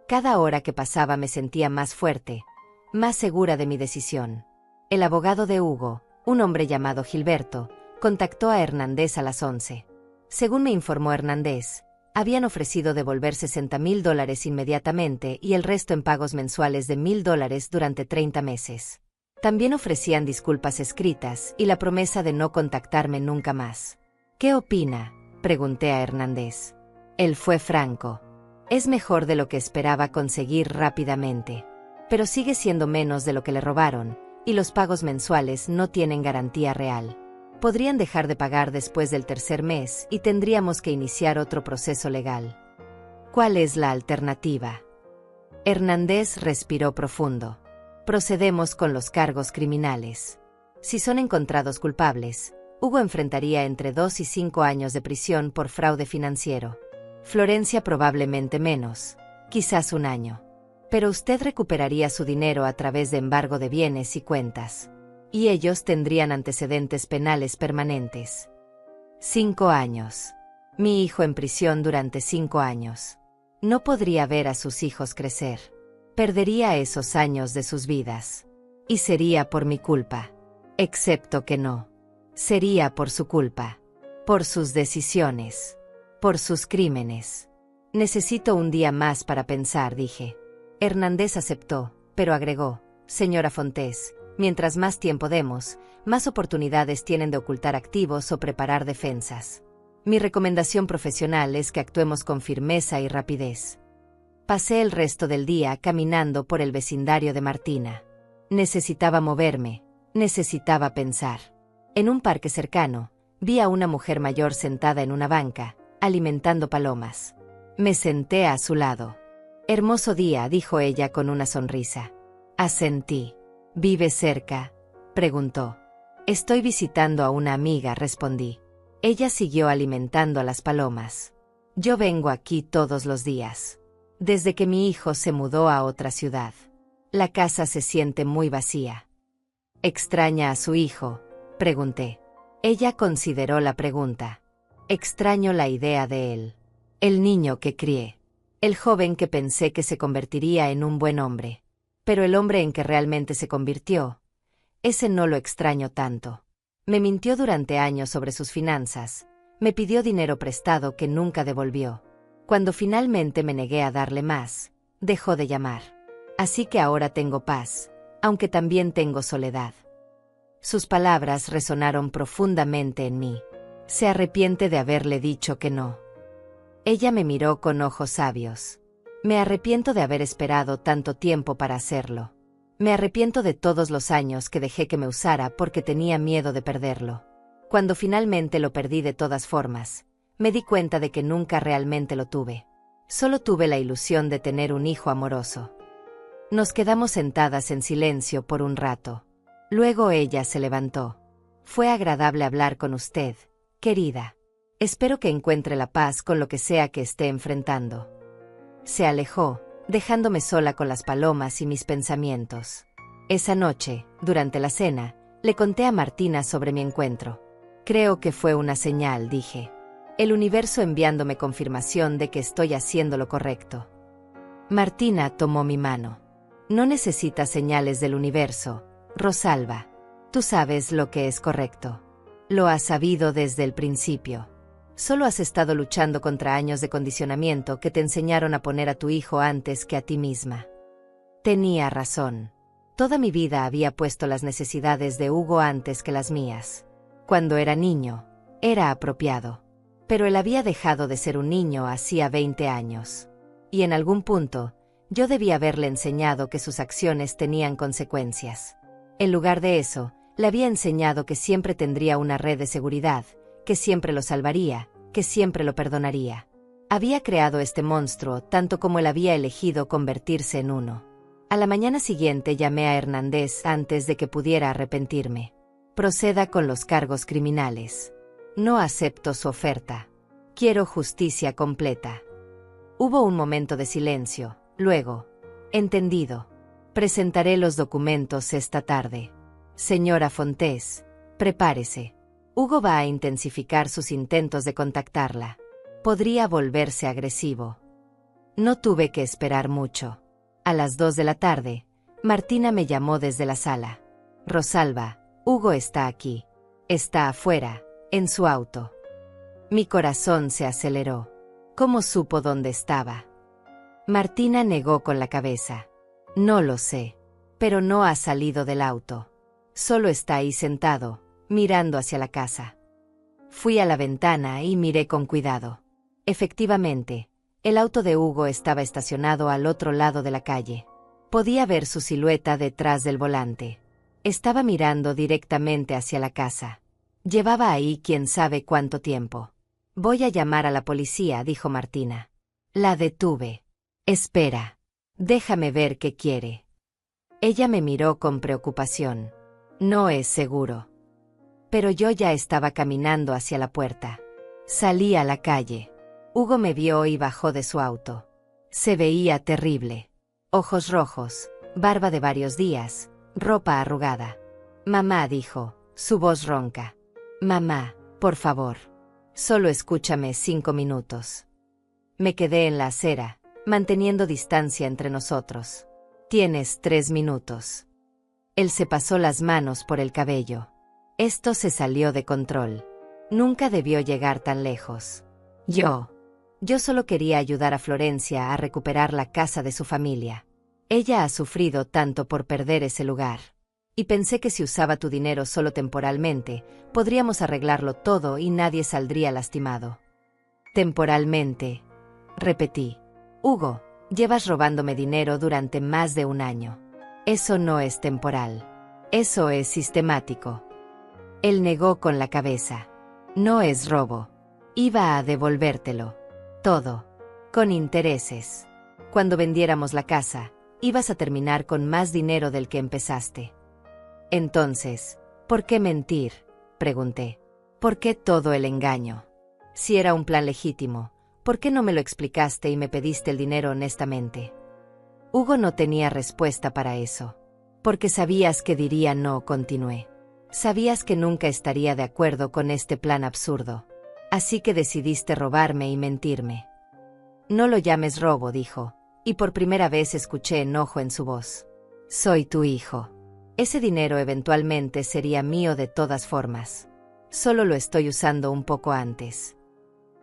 Cada hora que pasaba me sentía más fuerte, más segura de mi decisión. El abogado de Hugo, un hombre llamado Gilberto, contactó a Hernández a las 11. Según me informó Hernández, habían ofrecido devolver $60,000 inmediatamente y el resto en pagos mensuales de $1,000 durante 30 meses. También ofrecían disculpas escritas y la promesa de no contactarme nunca más. ¿Qué opina?, pregunté a Hernández. Él fue franco. Es mejor de lo que esperaba conseguir rápidamente. Pero sigue siendo menos de lo que le robaron, y los pagos mensuales no tienen garantía real. Podrían dejar de pagar después del tercer mes y tendríamos que iniciar otro proceso legal. ¿Cuál es la alternativa? Hernández respiró profundo. Procedemos con los cargos criminales. Si son encontrados culpables, Hugo enfrentaría entre 2 y 5 años de prisión por fraude financiero. Florencia probablemente menos, quizás 1 año. Pero usted recuperaría su dinero a través de embargo de bienes y cuentas. Y ellos tendrían antecedentes penales permanentes. 5 años. Mi hijo en prisión durante 5 años. No podría ver a sus hijos crecer. Perdería esos años de sus vidas. Y sería por mi culpa. Excepto que no. Sería por su culpa. Por sus decisiones. Por sus crímenes. Necesito un día más para pensar, dije. Hernández aceptó, pero agregó: señora Fontes, mientras más tiempo demos, más oportunidades tienen de ocultar activos o preparar defensas. Mi recomendación profesional es que actuemos con firmeza y rapidez. Pasé el resto del día caminando por el vecindario de Martina. Necesitaba moverme, necesitaba pensar. En un parque cercano, vi a una mujer mayor sentada en una banca, alimentando palomas. Me senté a su lado. Hermoso día, dijo ella con una sonrisa. Asentí. ¿Vive cerca?, preguntó. Estoy visitando a una amiga, respondí. Ella siguió alimentando a las palomas. Yo vengo aquí todos los días. Desde que mi hijo se mudó a otra ciudad. La casa se siente muy vacía. ¿Extraña a su hijo?, pregunté. Ella consideró la pregunta. Extraño la idea de él. El niño que crié. El joven que pensé que se convertiría en un buen hombre. Pero el hombre en que realmente se convirtió, ese no lo extraño tanto. Me mintió durante años sobre sus finanzas. Me pidió dinero prestado que nunca devolvió. Cuando finalmente me negué a darle más, dejó de llamar. Así que ahora tengo paz, aunque también tengo soledad. Sus palabras resonaron profundamente en mí. Se arrepiente de haberle dicho que no. Ella me miró con ojos sabios. Me arrepiento de haber esperado tanto tiempo para hacerlo. Me arrepiento de todos los años que dejé que me usara porque tenía miedo de perderlo. Cuando finalmente lo perdí de todas formas, me di cuenta de que nunca realmente lo tuve. Solo tuve la ilusión de tener un hijo amoroso. Nos quedamos sentadas en silencio por un rato. Luego ella se levantó. Fue agradable hablar con usted, querida. Espero que encuentre la paz con lo que sea que esté enfrentando. Se alejó, dejándome sola con las palomas y mis pensamientos. Esa noche, durante la cena, le conté a Martina sobre mi encuentro. Creo que fue una señal, dije. El universo enviándome confirmación de que estoy haciendo lo correcto. Martina tomó mi mano. No necesitas señales del universo, Rosalba. Tú sabes lo que es correcto. Lo has sabido desde el principio. Solo has estado luchando contra años de condicionamiento que te enseñaron a poner a tu hijo antes que a ti misma. Tenía razón. Toda mi vida había puesto las necesidades de Hugo antes que las mías. Cuando era niño, era apropiado. Pero él había dejado de ser un niño hacía 20 años. Y en algún punto, yo debía haberle enseñado que sus acciones tenían consecuencias. En lugar de eso, le había enseñado que siempre tendría una red de seguridad, que siempre lo salvaría, que siempre lo perdonaría. Había creado este monstruo tanto como él había elegido convertirse en uno. A la mañana siguiente llamé a Hernández antes de que pudiera arrepentirme. Proceda con los cargos criminales. No acepto su oferta. Quiero justicia completa. Hubo un momento de silencio, luego. Entendido. Presentaré los documentos esta tarde. Señora Fontés, prepárese. Hugo va a intensificar sus intentos de contactarla. Podría volverse agresivo. No tuve que esperar mucho. A las 2 de la tarde, Martina me llamó desde la sala. Rosalba, Hugo está aquí. Está afuera, en su auto. Mi corazón se aceleró. ¿Cómo supo dónde estaba? Martina negó con la cabeza. No lo sé. Pero no ha salido del auto. Solo está ahí sentado, mirando hacia la casa. Fui a la ventana y miré con cuidado. Efectivamente, el auto de Hugo estaba estacionado al otro lado de la calle. Podía ver su silueta detrás del volante. Estaba mirando directamente hacia la casa. Llevaba ahí quién sabe cuánto tiempo. Voy a llamar a la policía, dijo Martina. La detuve. Espera. Déjame ver qué quiere. Ella me miró con preocupación. No es seguro. Pero yo ya estaba caminando hacia la puerta. Salí a la calle. Hugo me vio y bajó de su auto. Se veía terrible. Ojos rojos, barba de varios días, ropa arrugada. Mamá, dijo, su voz ronca. Mamá, por favor. Solo escúchame 5 minutos. Me quedé en la acera, manteniendo distancia entre nosotros. Tienes 3 minutos. Él se pasó las manos por el cabello. Esto se salió de control. Nunca debió llegar tan lejos. Yo solo quería ayudar a Florencia a recuperar la casa de su familia. Ella ha sufrido tanto por perder ese lugar. Y pensé que si usaba tu dinero solo temporalmente, podríamos arreglarlo todo y nadie saldría lastimado. Temporalmente, repetí. Hugo, llevas robándome dinero durante más de 1 año. Eso no es temporal. Eso es sistemático. Él negó con la cabeza. No es robo. Iba a devolvértelo. Todo. Con intereses. Cuando vendiéramos la casa, ibas a terminar con más dinero del que empezaste. Entonces, ¿por qué mentir?, pregunté. ¿Por qué todo el engaño? Si era un plan legítimo, ¿por qué no me lo explicaste y me pediste el dinero honestamente? Hugo no tenía respuesta para eso. Porque sabías que diría no, continué. Sabías que nunca estaría de acuerdo con este plan absurdo. Así que decidiste robarme y mentirme. No lo llames robo, dijo, y por primera vez escuché enojo en su voz. Soy tu hijo. Ese dinero eventualmente sería mío de todas formas. Solo lo estoy usando un poco antes.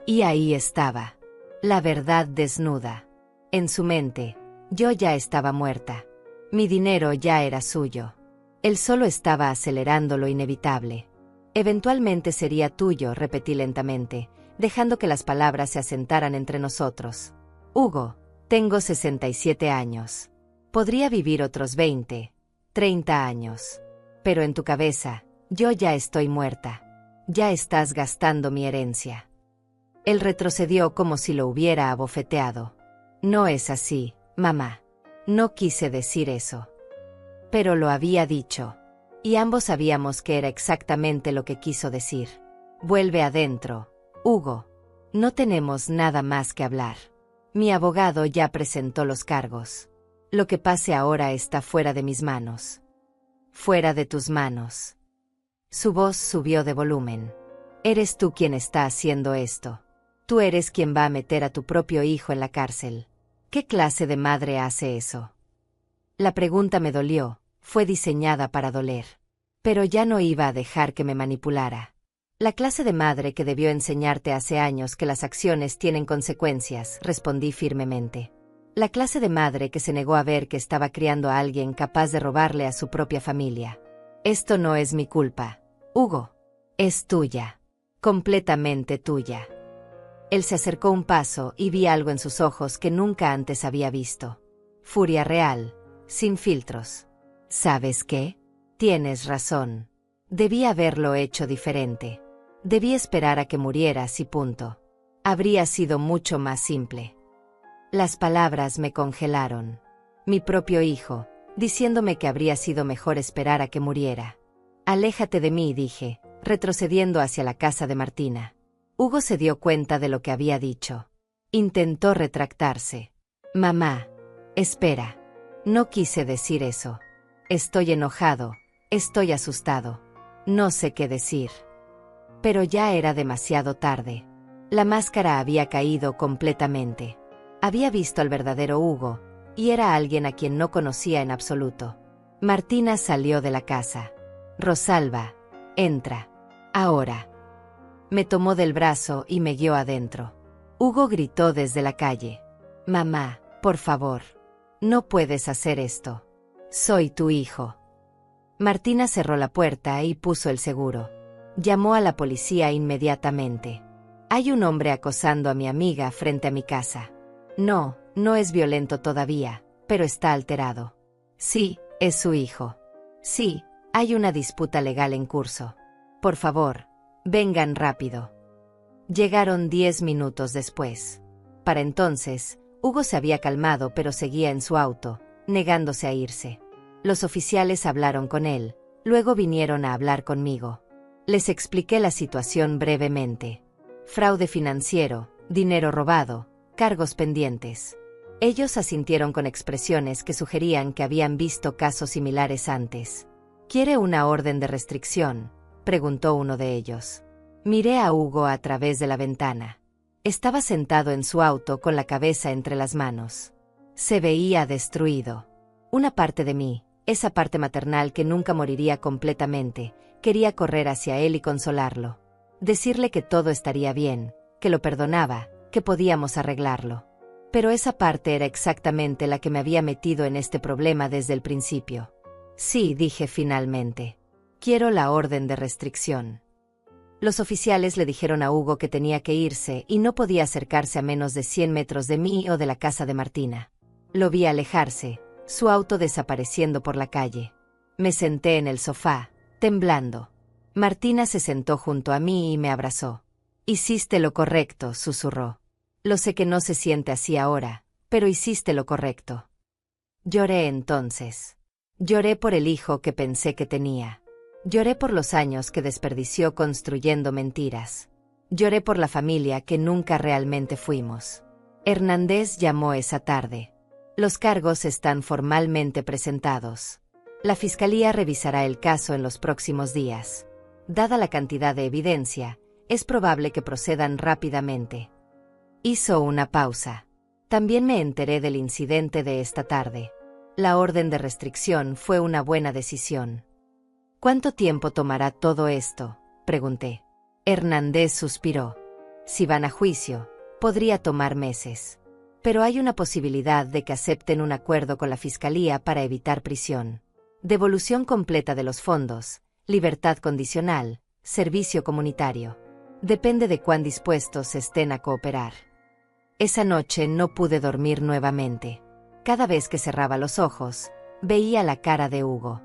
Y ahí estaba. La verdad desnuda. En su mente, yo ya estaba muerta. Mi dinero ya era suyo. Él solo estaba acelerando lo inevitable. Eventualmente sería tuyo, repetí lentamente, dejando que las palabras se asentaran entre nosotros. Hugo, tengo 67 años. Podría vivir otros 20, 30 años. Pero en tu cabeza, yo ya estoy muerta. Ya estás gastando mi herencia. Él retrocedió como si lo hubiera abofeteado. No es así, mamá. No quise decir eso. Pero lo había dicho. Y ambos sabíamos que era exactamente lo que quiso decir. Vuelve adentro, Hugo. No tenemos nada más que hablar. Mi abogado ya presentó los cargos. Lo que pase ahora está fuera de mis manos. Fuera de tus manos. Su voz subió de volumen. Eres tú quien está haciendo esto. Tú eres quien va a meter a tu propio hijo en la cárcel. ¿Qué clase de madre hace eso? La pregunta me dolió, fue diseñada para doler. Pero ya no iba a dejar que me manipulara. La clase de madre que debió enseñarte hace años que las acciones tienen consecuencias, respondí firmemente. La clase de madre que se negó a ver que estaba criando a alguien capaz de robarle a su propia familia. Esto no es mi culpa, Hugo. Es tuya. Completamente tuya. Él se acercó un paso y vi algo en sus ojos que nunca antes había visto. Furia real, sin filtros. ¿Sabes qué? Tienes razón. Debí haberlo hecho diferente. Debí esperar a que murieras y punto. Habría sido mucho más simple. Las palabras me congelaron. Mi propio hijo, diciéndome que habría sido mejor esperar a que muriera. Aléjate de mí, dije, retrocediendo hacia la casa de Martina. Hugo se dio cuenta de lo que había dicho. Intentó retractarse. Mamá, espera. No quise decir eso. Estoy enojado, estoy asustado. No sé qué decir. Pero ya era demasiado tarde. La máscara había caído completamente. Había visto al verdadero Hugo, y era alguien a quien no conocía en absoluto. Martina salió de la casa. Rosalba, entra. Ahora. Me tomó del brazo y me guió adentro. Hugo gritó desde la calle. Mamá, por favor. No puedes hacer esto. Soy tu hijo. Martina cerró la puerta y puso el seguro. Llamó a la policía inmediatamente. Hay un hombre acosando a mi amiga frente a mi casa. No, no es violento todavía, pero está alterado. Sí, es su hijo. Sí, hay una disputa legal en curso. Por favor, vengan rápido. Llegaron 10 minutos después. Para entonces, Hugo se había calmado pero seguía en su auto, negándose a irse. Los oficiales hablaron con él, luego vinieron a hablar conmigo. Les expliqué la situación brevemente. Fraude financiero, dinero robado, cargos pendientes. Ellos asintieron con expresiones que sugerían que habían visto casos similares antes. ¿Quiere una orden de restricción?, preguntó uno de ellos. Miré a Hugo a través de la ventana. Estaba sentado en su auto con la cabeza entre las manos. Se veía destruido. Una parte de mí, esa parte maternal que nunca moriría completamente, quería correr hacia él y consolarlo. Decirle que todo estaría bien, que lo perdonaba, que podíamos arreglarlo. Pero esa parte era exactamente la que me había metido en este problema desde el principio. Sí, dije finalmente. Quiero la orden de restricción. Los oficiales le dijeron a Hugo que tenía que irse y no podía acercarse a menos de 100 metros de mí o de la casa de Martina. Lo vi alejarse, su auto desapareciendo por la calle. Me senté en el sofá, temblando. Martina se sentó junto a mí y me abrazó. Hiciste lo correcto, susurró. Lo sé que no se siente así ahora, pero hiciste lo correcto. Lloré entonces. Lloré por el hijo que pensé que tenía. Lloré por los años que desperdició construyendo mentiras. Lloré por la familia que nunca realmente fuimos. Hernández llamó esa tarde. Los cargos están formalmente presentados. La fiscalía revisará el caso en los próximos días. Dada la cantidad de evidencia, es probable que procedan rápidamente. Hizo una pausa. También me enteré del incidente de esta tarde. La orden de restricción fue una buena decisión. ¿Cuánto tiempo tomará todo esto?, pregunté. Hernández suspiró. Si van a juicio, podría tomar meses. Pero hay una posibilidad de que acepten un acuerdo con la fiscalía para evitar prisión. Devolución completa de los fondos, libertad condicional, servicio comunitario. Depende de cuán dispuestos estén a cooperar. Esa noche no pude dormir nuevamente. Cada vez que cerraba los ojos, veía la cara de Hugo.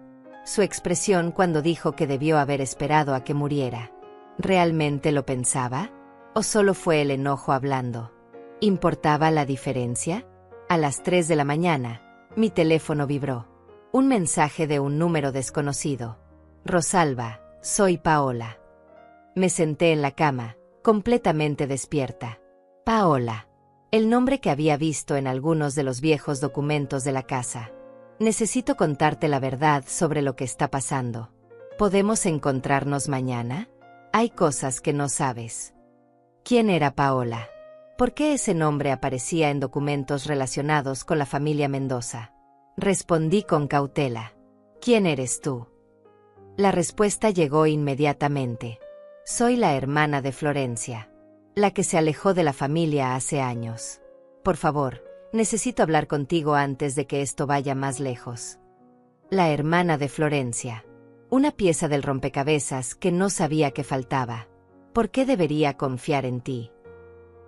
Su expresión cuando dijo que debió haber esperado a que muriera. ¿Realmente lo pensaba? ¿O solo fue el enojo hablando? ¿Importaba la diferencia? A las 3 de la mañana, mi teléfono vibró. Un mensaje de un número desconocido. Rosalba, soy Paola. Me senté en la cama, completamente despierta. Paola. El nombre que había visto en algunos de los viejos documentos de la casa. Necesito contarte la verdad sobre lo que está pasando. ¿Podemos encontrarnos mañana? Hay cosas que no sabes. ¿Quién era Paola? ¿Por qué ese nombre aparecía en documentos relacionados con la familia Mendoza? Respondí con cautela. ¿Quién eres tú? La respuesta llegó inmediatamente. Soy la hermana de Florencia, la que se alejó de la familia hace años. Por favor, necesito hablar contigo antes de que esto vaya más lejos. La hermana de Florencia. Una pieza del rompecabezas que no sabía que faltaba. ¿Por qué debería confiar en ti?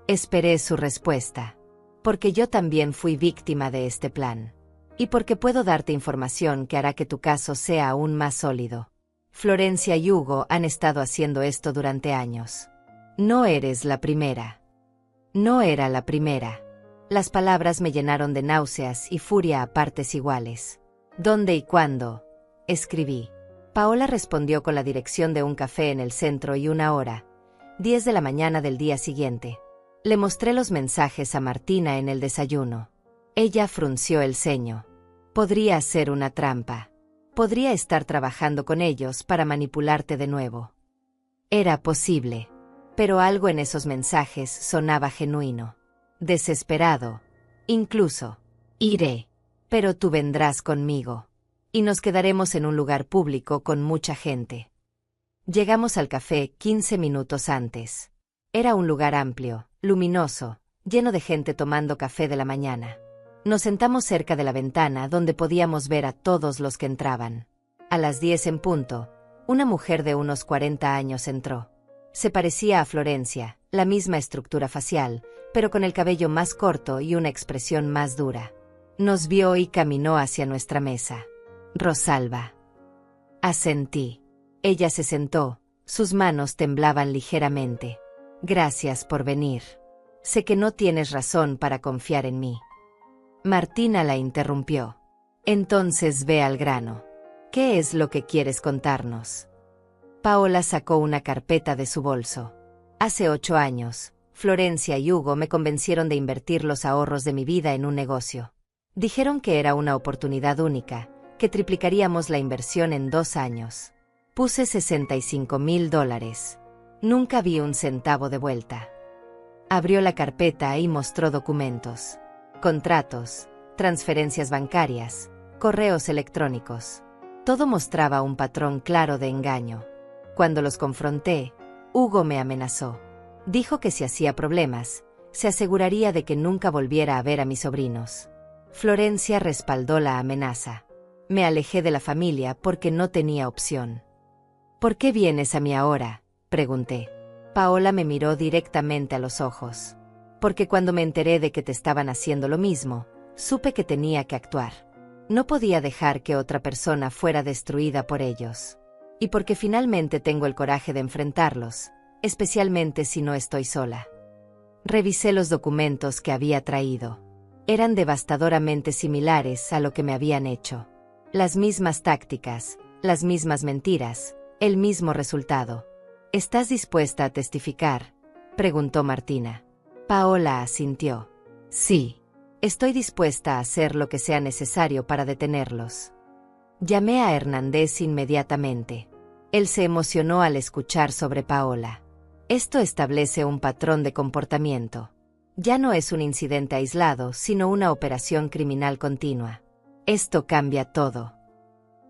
Esperé su respuesta. Porque yo también fui víctima de este plan. Y porque puedo darte información que hará que tu caso sea aún más sólido. Florencia y Hugo han estado haciendo esto durante años. No eres la primera. No era la primera. Las palabras me llenaron de náuseas y furia a partes iguales. ¿Dónde y cuándo? Escribí. Paola respondió con la dirección de un café en el centro y una hora, 10 de la mañana del día siguiente. Le mostré los mensajes a Martina en el desayuno. Ella frunció el ceño. Podría ser una trampa. Podría estar trabajando con ellos para manipularte de nuevo. Era posible, pero algo en esos mensajes sonaba genuino. Desesperado. Incluso. Iré. Pero tú vendrás conmigo. Y nos quedaremos en un lugar público con mucha gente. Llegamos al café 15 minutos antes. Era un lugar amplio, luminoso, lleno de gente tomando café de la mañana. Nos sentamos cerca de la ventana donde podíamos ver a todos los que entraban. A las 10 en punto, una mujer de unos 40 años entró. Se parecía a Florencia, la misma estructura facial, pero con el cabello más corto y una expresión más dura. Nos vio y caminó hacia nuestra mesa. Rosalba. Asentí. Ella se sentó, sus manos temblaban ligeramente. Gracias por venir. Sé que no tienes razón para confiar en mí. Martina la interrumpió. Entonces ve al grano. ¿Qué es lo que quieres contarnos? Paola sacó una carpeta de su bolso. Hace 8 años, Florencia y Hugo me convencieron de invertir los ahorros de mi vida en un negocio. Dijeron que era una oportunidad única, que triplicaríamos la inversión en 2 años. Puse $65,000. Nunca vi un centavo de vuelta. Abrió la carpeta y mostró documentos. Contratos, transferencias bancarias, correos electrónicos. Todo mostraba un patrón claro de engaño. Cuando los confronté, Hugo me amenazó. Dijo que si hacía problemas, se aseguraría de que nunca volviera a ver a mis sobrinos. Florencia respaldó la amenaza. Me alejé de la familia porque no tenía opción. ¿Por qué vienes a mí ahora?, pregunté. Paola me miró directamente a los ojos. Porque cuando me enteré de que te estaban haciendo lo mismo, supe que tenía que actuar. No podía dejar que otra persona fuera destruida por ellos. Y porque finalmente tengo el coraje de enfrentarlos, especialmente si no estoy sola. Revisé los documentos que había traído. Eran devastadoramente similares a lo que me habían hecho. Las mismas tácticas, las mismas mentiras, El mismo resultado. ¿Estás dispuesta a testificar?, preguntó Martina. Paola asintió. Sí. Estoy dispuesta a hacer lo que sea necesario para detenerlos. Llamé a Hernández inmediatamente. Él se emocionó al escuchar sobre Paola. Esto establece un patrón de comportamiento. Ya no es un incidente aislado, sino una operación criminal continua. Esto cambia todo.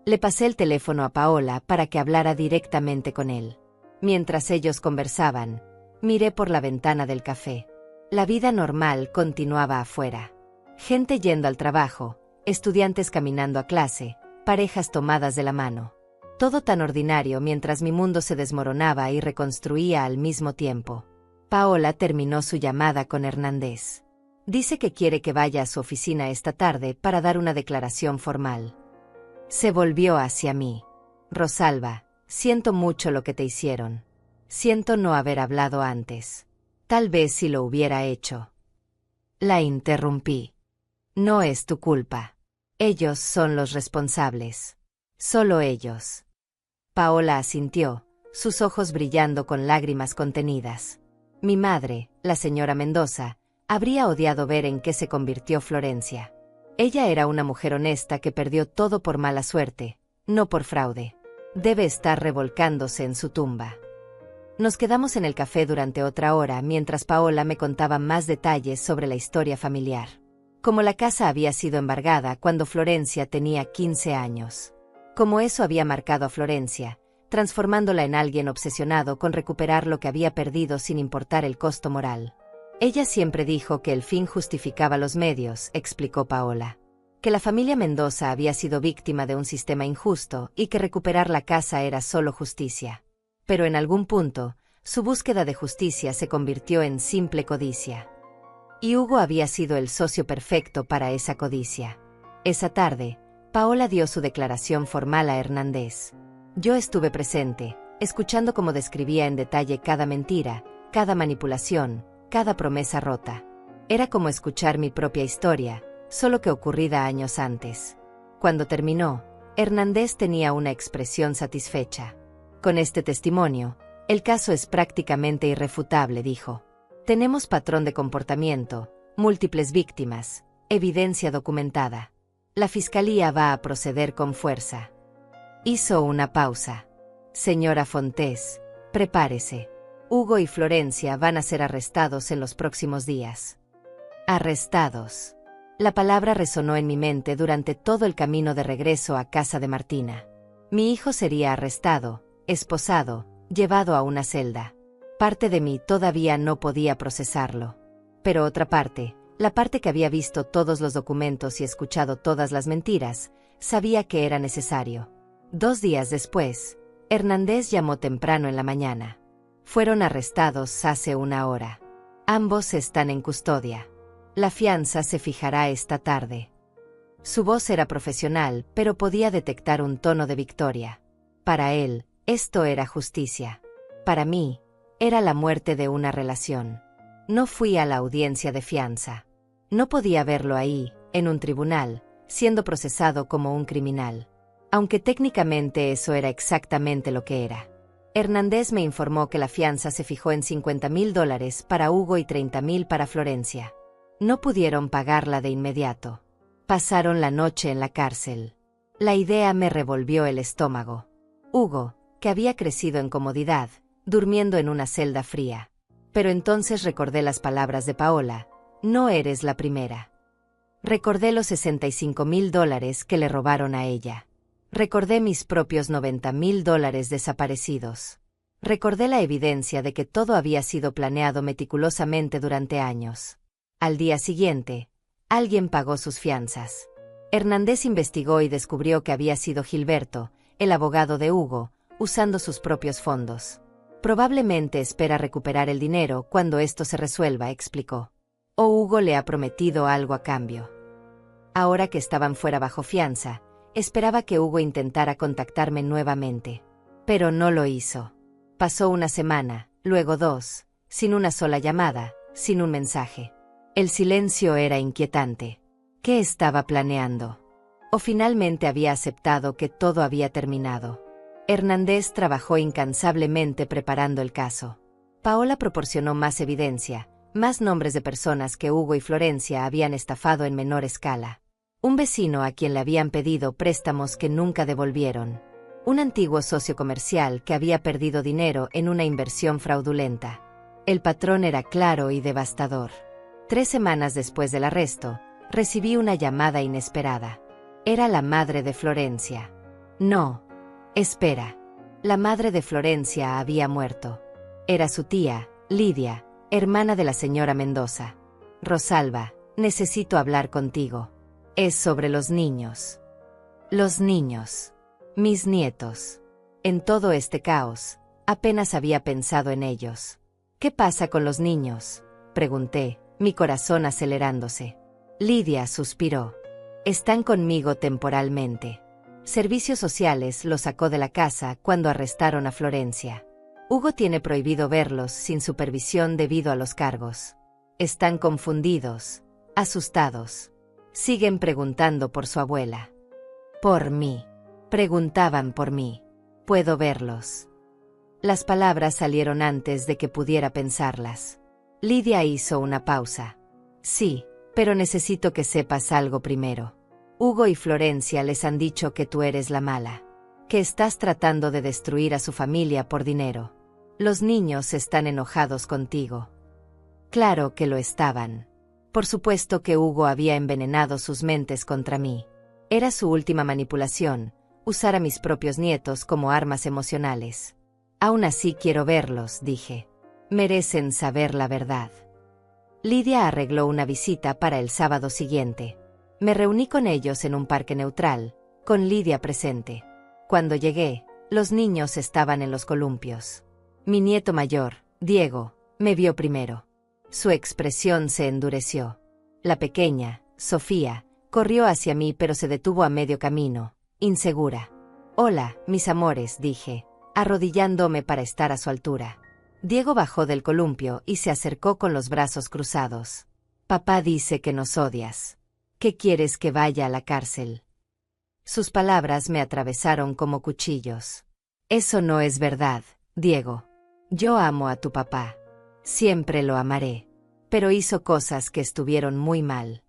Le pasé el teléfono a Paola para que hablara directamente con él. Mientras ellos conversaban, miré por la ventana del café. La vida normal continuaba afuera. Gente yendo al trabajo, estudiantes caminando a clase, parejas tomadas de la mano. Todo tan ordinario mientras mi mundo se desmoronaba y reconstruía al mismo tiempo. Paola terminó su llamada con Hernández. Dice que quiere que vaya a su oficina esta tarde para dar una declaración formal. Se volvió hacia mí. Rosalba, siento mucho lo que te hicieron. Siento no haber hablado antes. Tal vez si lo hubiera hecho. La interrumpí. No es tu culpa. Ellos son los responsables. Solo ellos. Paola asintió, sus ojos brillando con lágrimas contenidas. Mi madre, la señora Mendoza, habría odiado ver en qué se convirtió Florencia. Ella era una mujer honesta que perdió todo por mala suerte, no por fraude. Debe estar revolcándose en su tumba. Nos quedamos en el café durante otra hora mientras Paola me contaba más detalles sobre la historia familiar. Como la casa había sido embargada cuando Florencia tenía 15 años. Como eso había marcado a Florencia, transformándola en alguien obsesionado con recuperar lo que había perdido sin importar el costo moral. Ella siempre dijo que el fin justificaba los medios, explicó Paola. Que la familia Mendoza había sido víctima de un sistema injusto y que recuperar la casa era solo justicia. Pero en algún punto, su búsqueda de justicia se convirtió en simple codicia. Y Hugo había sido el socio perfecto para esa codicia. Esa tarde, Paola dio su declaración formal a Hernández. Yo estuve presente, escuchando cómo describía en detalle cada mentira, cada manipulación, cada promesa rota. Era como escuchar mi propia historia, solo que ocurrida años antes. Cuando terminó, Hernández tenía una expresión satisfecha. Con este testimonio, el caso es prácticamente irrefutable, dijo. Tenemos patrón de comportamiento, múltiples víctimas, evidencia documentada. La fiscalía va a proceder con fuerza. Hizo una pausa. Señora Fontés, prepárese. Hugo y Florencia van a ser arrestados en los próximos días. Arrestados. La palabra resonó en mi mente durante todo el camino de regreso a casa de Martina. Mi hijo sería arrestado, esposado, llevado a una celda. Parte de mí todavía no podía procesarlo. Pero otra parte, la parte que había visto todos los documentos y escuchado todas las mentiras, sabía que era necesario. 2 días después, Hernández llamó temprano en la mañana. Fueron arrestados hace 1 hora. Ambos están en custodia. La fianza se fijará esta tarde. Su voz era profesional, pero podía detectar un tono de victoria. Para él, esto era justicia. Para mí, era la muerte de una relación. No fui a la audiencia de fianza. No podía verlo ahí, en un tribunal, siendo procesado como un criminal. Aunque técnicamente eso era exactamente lo que era. Hernández me informó que la fianza se fijó en $50,000 para Hugo y $30,000 para Florencia. No pudieron pagarla de inmediato. Pasaron la noche en la cárcel. La idea me revolvió el estómago. Hugo, que había crecido en comodidad, durmiendo en una celda fría. Pero entonces recordé las palabras de Paola: no eres la primera. Recordé los $65,000 que le robaron a ella. Recordé mis propios $90,000 desaparecidos. Recordé la evidencia de que todo había sido planeado meticulosamente durante años. Al día siguiente, alguien pagó sus fianzas. Hernández investigó y descubrió que había sido Gilberto, el abogado de Hugo, usando sus propios fondos. Probablemente espera recuperar el dinero cuando esto se resuelva, explicó. O Hugo le ha prometido algo a cambio. Ahora que estaban fuera bajo fianza, esperaba que Hugo intentara contactarme nuevamente. Pero no lo hizo. Pasó 1 semana, luego 2, sin una sola llamada, sin un mensaje. El silencio era inquietante. ¿Qué estaba planeando? ¿O finalmente había aceptado que todo había terminado? Hernández trabajó incansablemente preparando el caso. Paola proporcionó más evidencia, más nombres de personas que Hugo y Florencia habían estafado en menor escala. Un vecino a quien le habían pedido préstamos que nunca devolvieron. Un antiguo socio comercial que había perdido dinero en una inversión fraudulenta. El patrón era claro y devastador. 3 semanas después del arresto, recibí una llamada inesperada. Era la madre de Florencia. No. Espera. La madre de Florencia había muerto. Era su tía, Lidia, hermana de la señora Mendoza. Rosalba, necesito hablar contigo. Es sobre los niños. Los niños. Mis nietos. En todo este caos, apenas había pensado en ellos. ¿Qué pasa con los niños?, pregunté, mi corazón acelerándose. Lidia suspiró. Están conmigo temporalmente. Servicios Sociales los sacó de la casa cuando arrestaron a Florencia. Hugo tiene prohibido verlos sin supervisión debido a los cargos. Están confundidos, asustados. Siguen preguntando por su abuela. Por mí. Preguntaban por mí. Puedo verlos. Las palabras salieron antes de que pudiera pensarlas. Lidia hizo una pausa. Sí, pero necesito que sepas algo primero. Hugo y Florencia les han dicho que tú eres la mala. Que estás tratando de destruir a su familia por dinero. Los niños están enojados contigo. Claro que lo estaban. Por supuesto que Hugo había envenenado sus mentes contra mí. Era su última manipulación, usar a mis propios nietos como armas emocionales. Aún así quiero verlos, dije. Merecen saber la verdad. Lidia arregló una visita para el sábado siguiente. Me reuní con ellos en un parque neutral, con Lidia presente. Cuando llegué, los niños estaban en los columpios. Mi nieto mayor, Diego, me vio primero. Su expresión se endureció. La pequeña, Sofía, corrió hacia mí pero se detuvo a medio camino, insegura. Hola, mis amores, dije, arrodillándome para estar a su altura. Diego bajó del columpio y se acercó con los brazos cruzados. Papá dice que nos odias. ¿Qué quieres que vaya a la cárcel? Sus palabras me atravesaron como cuchillos. Eso no es verdad, Diego. Yo amo a tu papá. Siempre lo amaré. Pero hizo cosas que estuvieron muy mal.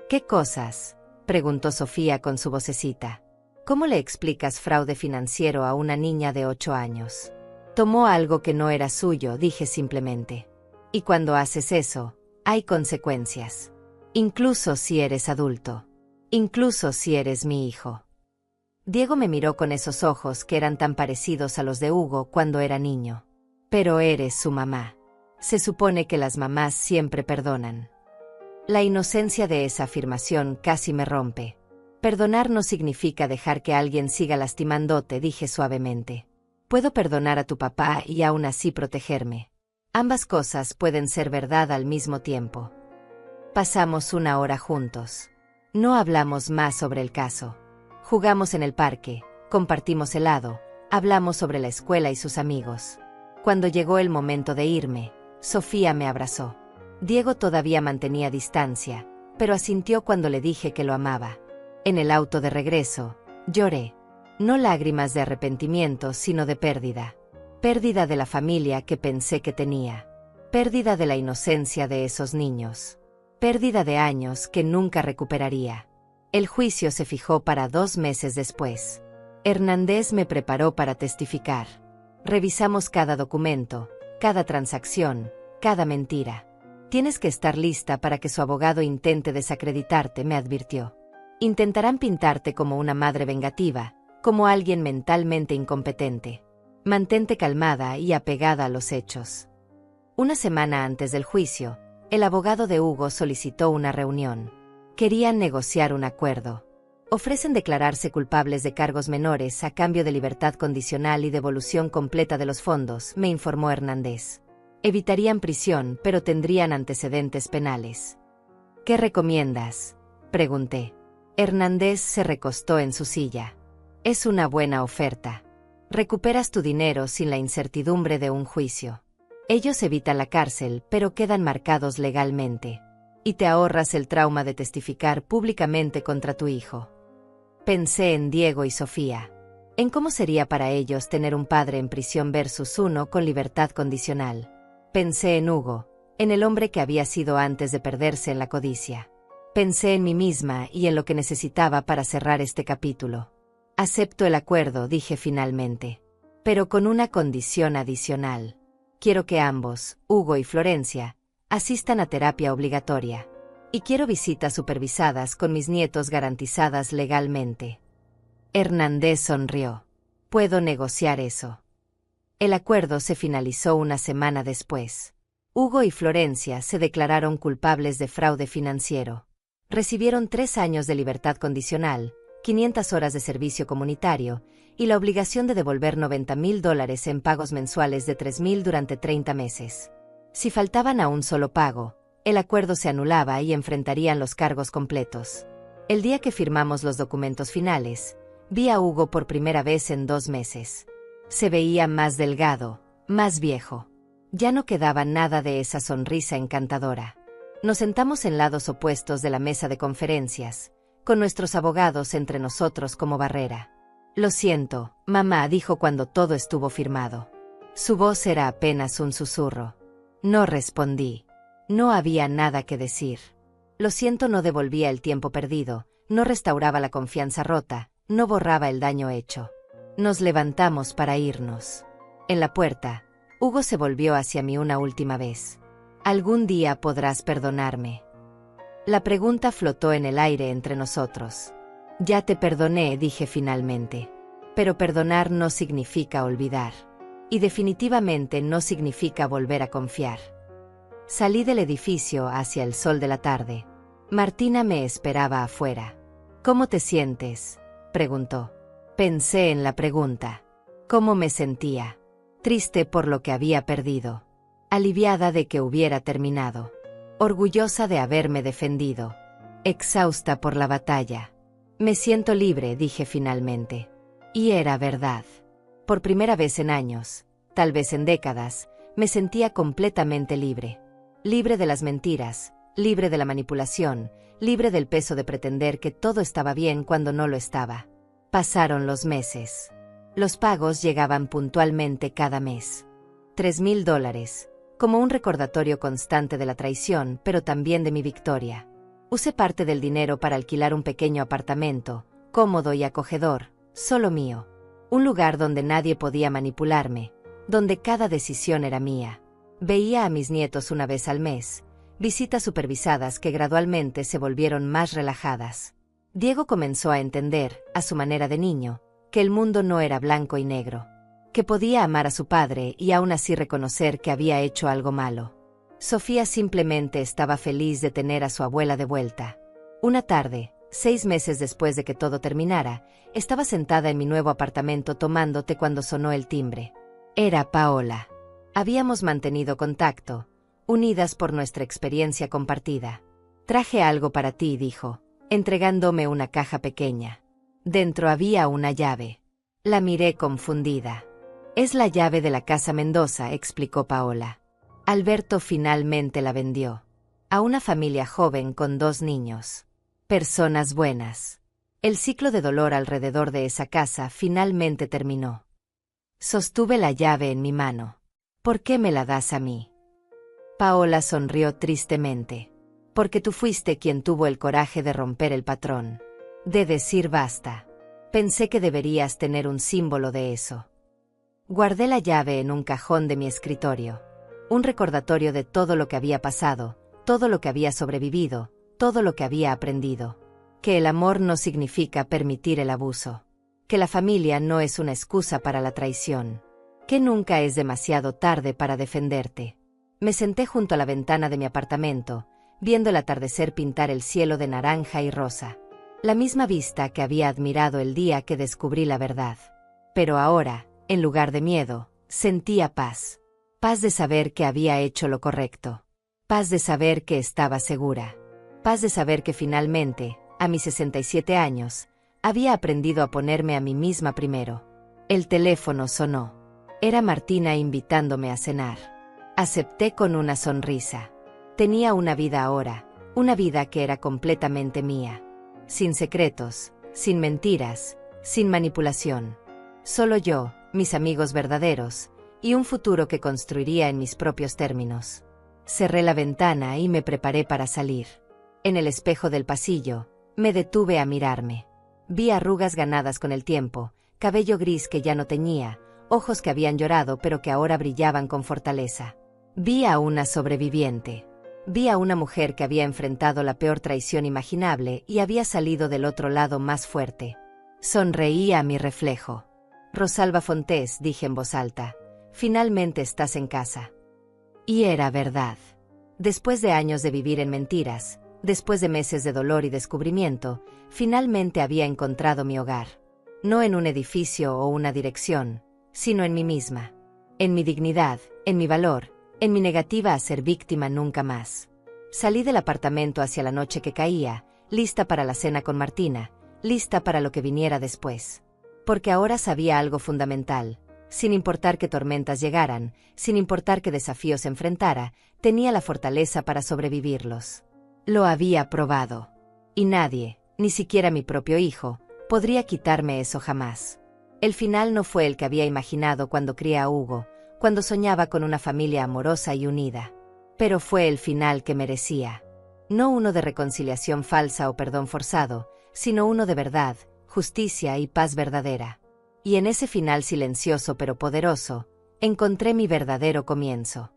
¿Qué cosas?, preguntó Sofía con su vocecita. ¿Cómo le explicas fraude financiero a una niña de 8 años? Tomó algo que no era suyo, dije simplemente. Y cuando haces eso, hay consecuencias. Incluso si eres adulto. Incluso si eres mi hijo. Diego me miró con esos ojos que eran tan parecidos a los de Hugo cuando era niño. Pero eres su mamá. Se supone que las mamás siempre perdonan. La inocencia de esa afirmación casi me rompe. Perdonar no significa dejar que alguien siga lastimándote, dije suavemente. Puedo perdonar a tu papá y aún así protegerme. Ambas cosas pueden ser verdad al mismo tiempo. Pasamos 1 hora juntos. No hablamos más sobre el caso. Jugamos en el parque, compartimos helado, hablamos sobre la escuela y sus amigos. Cuando llegó el momento de irme, Sofía me abrazó. Diego todavía mantenía distancia, pero asintió cuando le dije que lo amaba. En el auto de regreso, lloré. No lágrimas de arrepentimiento, sino de pérdida. Pérdida de la familia que pensé que tenía. Pérdida de la inocencia de esos niños. Pérdida de años que nunca recuperaría. El juicio se fijó para 2 meses después. Hernández me preparó para testificar. Revisamos cada documento, cada transacción, cada mentira. Tienes que estar lista para que su abogado intente desacreditarte, me advirtió. Intentarán pintarte como una madre vengativa, como alguien mentalmente incompetente. Mantente calmada y apegada a los hechos. 1 semana antes del juicio, el abogado de Hugo solicitó una reunión. Querían negociar un acuerdo. Ofrecen declararse culpables de cargos menores a cambio de libertad condicional y devolución completa de los fondos, me informó Hernández. Evitarían prisión, pero tendrían antecedentes penales. ¿Qué recomiendas?, pregunté. Hernández se recostó en su silla. Es una buena oferta. Recuperas tu dinero sin la incertidumbre de un juicio. Ellos evitan la cárcel, pero quedan marcados legalmente. Y te ahorras el trauma de testificar públicamente contra tu hijo. Pensé en Diego y Sofía. en cómo sería para ellos tener un padre en prisión versus uno con libertad condicional. Pensé en Hugo, en el hombre que había sido antes de perderse en la codicia. Pensé en mí misma y en lo que necesitaba para cerrar este capítulo. Acepto el acuerdo, dije finalmente. Pero con una condición adicional. Quiero que ambos, Hugo y Florencia, asistan a terapia obligatoria. Y quiero visitas supervisadas con mis nietos garantizadas legalmente. Hernández sonrió. Puedo negociar eso. El acuerdo se finalizó una semana después. Hugo y Florencia se declararon culpables de fraude financiero. Recibieron 3 años de libertad condicional, 500 horas de servicio comunitario y la obligación de devolver $90,000 en pagos mensuales de $3,000 durante 30 meses. Si faltaban a un solo pago, el acuerdo se anulaba y enfrentarían los cargos completos. El día que firmamos los documentos finales, vi a Hugo por primera vez en 2 meses. Se veía más delgado, más viejo. Ya no quedaba nada de esa sonrisa encantadora. Nos sentamos en lados opuestos de la mesa de conferencias, con nuestros abogados entre nosotros como barrera. Lo siento, mamá, dijo cuando todo estuvo firmado. Su voz era apenas un susurro. No respondí. No había nada que decir. Lo siento no devolvía el tiempo perdido, no restauraba la confianza rota, no borraba el daño hecho. Nos levantamos para irnos. En la puerta, Hugo se volvió hacia mí una última vez. ¿Algún día podrás perdonarme? La pregunta flotó en el aire entre nosotros. Ya te perdoné, dije finalmente. Pero perdonar no significa olvidar. Y definitivamente no significa volver a confiar. Salí del edificio hacia el sol de la tarde. Martina me esperaba afuera. ¿Cómo te sientes?, preguntó. Pensé en la pregunta. ¿Cómo me sentía? Triste por lo que había perdido. Aliviada de que hubiera terminado. Orgullosa de haberme defendido. Exhausta por la batalla. Me siento libre, dije finalmente. Y era verdad. Por primera vez en años, tal vez en décadas, me sentía completamente libre. Libre de las mentiras, libre de la manipulación, libre del peso de pretender que todo estaba bien cuando no lo estaba. Pasaron los meses. Los pagos llegaban puntualmente cada mes. $3,000, como un recordatorio constante de la traición, pero también de mi victoria. Usé parte del dinero para alquilar un pequeño apartamento, cómodo y acogedor, solo mío. Un lugar donde nadie podía manipularme, donde cada decisión era mía. Veía a mis nietos una vez al mes, visitas supervisadas que gradualmente se volvieron más relajadas. Diego comenzó a entender, a su manera de niño, que el mundo no era blanco y negro, que podía amar a su padre y aún así reconocer que había hecho algo malo. Sofía simplemente estaba feliz de tener a su abuela de vuelta. Una tarde, 6 meses después de que todo terminara, estaba sentada en mi nuevo apartamento tomando té cuando sonó el timbre. Era Paola. Habíamos mantenido contacto, unidas por nuestra experiencia compartida. Traje algo para ti, dijo, entregándome una caja pequeña. Dentro había una llave. La miré confundida. Es la llave de la casa Mendoza, explicó Paola. Alberto finalmente la vendió. A una familia joven con 2 niños. Personas buenas. El ciclo de dolor alrededor de esa casa finalmente terminó. Sostuve la llave en mi mano. ¿Por qué me la das a mí? Paola sonrió tristemente. Porque tú fuiste quien tuvo el coraje de romper el patrón. De decir basta. Pensé que deberías tener un símbolo de eso. Guardé la llave en un cajón de mi escritorio. Un recordatorio de todo lo que había pasado, todo lo que había sobrevivido, todo lo que había aprendido. Que el amor no significa permitir el abuso. Que la familia no es una excusa para la traición. Que nunca es demasiado tarde para defenderte. Me senté junto a la ventana de mi apartamento, viendo el atardecer pintar el cielo de naranja y rosa. La misma vista que había admirado el día que descubrí la verdad. Pero ahora, en lugar de miedo, sentía paz. Paz de saber que había hecho lo correcto. Paz de saber que estaba segura. Paz de saber que finalmente, a mis 67 años, había aprendido a ponerme a mí misma primero. El teléfono sonó. Era Martina invitándome a cenar. Acepté con una sonrisa. Tenía una vida ahora, una vida que era completamente mía. Sin secretos, sin mentiras, sin manipulación. Solo yo, mis amigos verdaderos, y un futuro que construiría en mis propios términos. Cerré la ventana y me preparé para salir. En el espejo del pasillo, me detuve a mirarme. Vi arrugas ganadas con el tiempo, cabello gris que ya no teñía, ojos que habían llorado pero que ahora brillaban con fortaleza. Vi a una sobreviviente. Vi a una mujer que había enfrentado la peor traición imaginable y había salido del otro lado más fuerte. Sonreí a mi reflejo. Rosalba Fontés, dije en voz alta, finalmente estás en casa. Y era verdad. Después de años de vivir en mentiras, después de meses de dolor y descubrimiento, finalmente había encontrado mi hogar. No en un edificio o una dirección, sino en mí misma. En mi dignidad, en mi valor, en mi negativa a ser víctima nunca más. Salí del apartamento hacia la noche que caía, lista para la cena con Martina, lista para lo que viniera después. Porque ahora sabía algo fundamental. Sin importar qué tormentas llegaran, sin importar qué desafíos enfrentara, tenía la fortaleza para sobrevivirlos. Lo había probado. Y nadie, ni siquiera mi propio hijo, podría quitarme eso jamás. El final no fue el que había imaginado cuando crié a Hugo, cuando soñaba con una familia amorosa y unida. Pero fue el final que merecía. No uno de reconciliación falsa o perdón forzado, sino uno de verdad, justicia y paz verdadera. Y en ese final silencioso pero poderoso, encontré mi verdadero comienzo.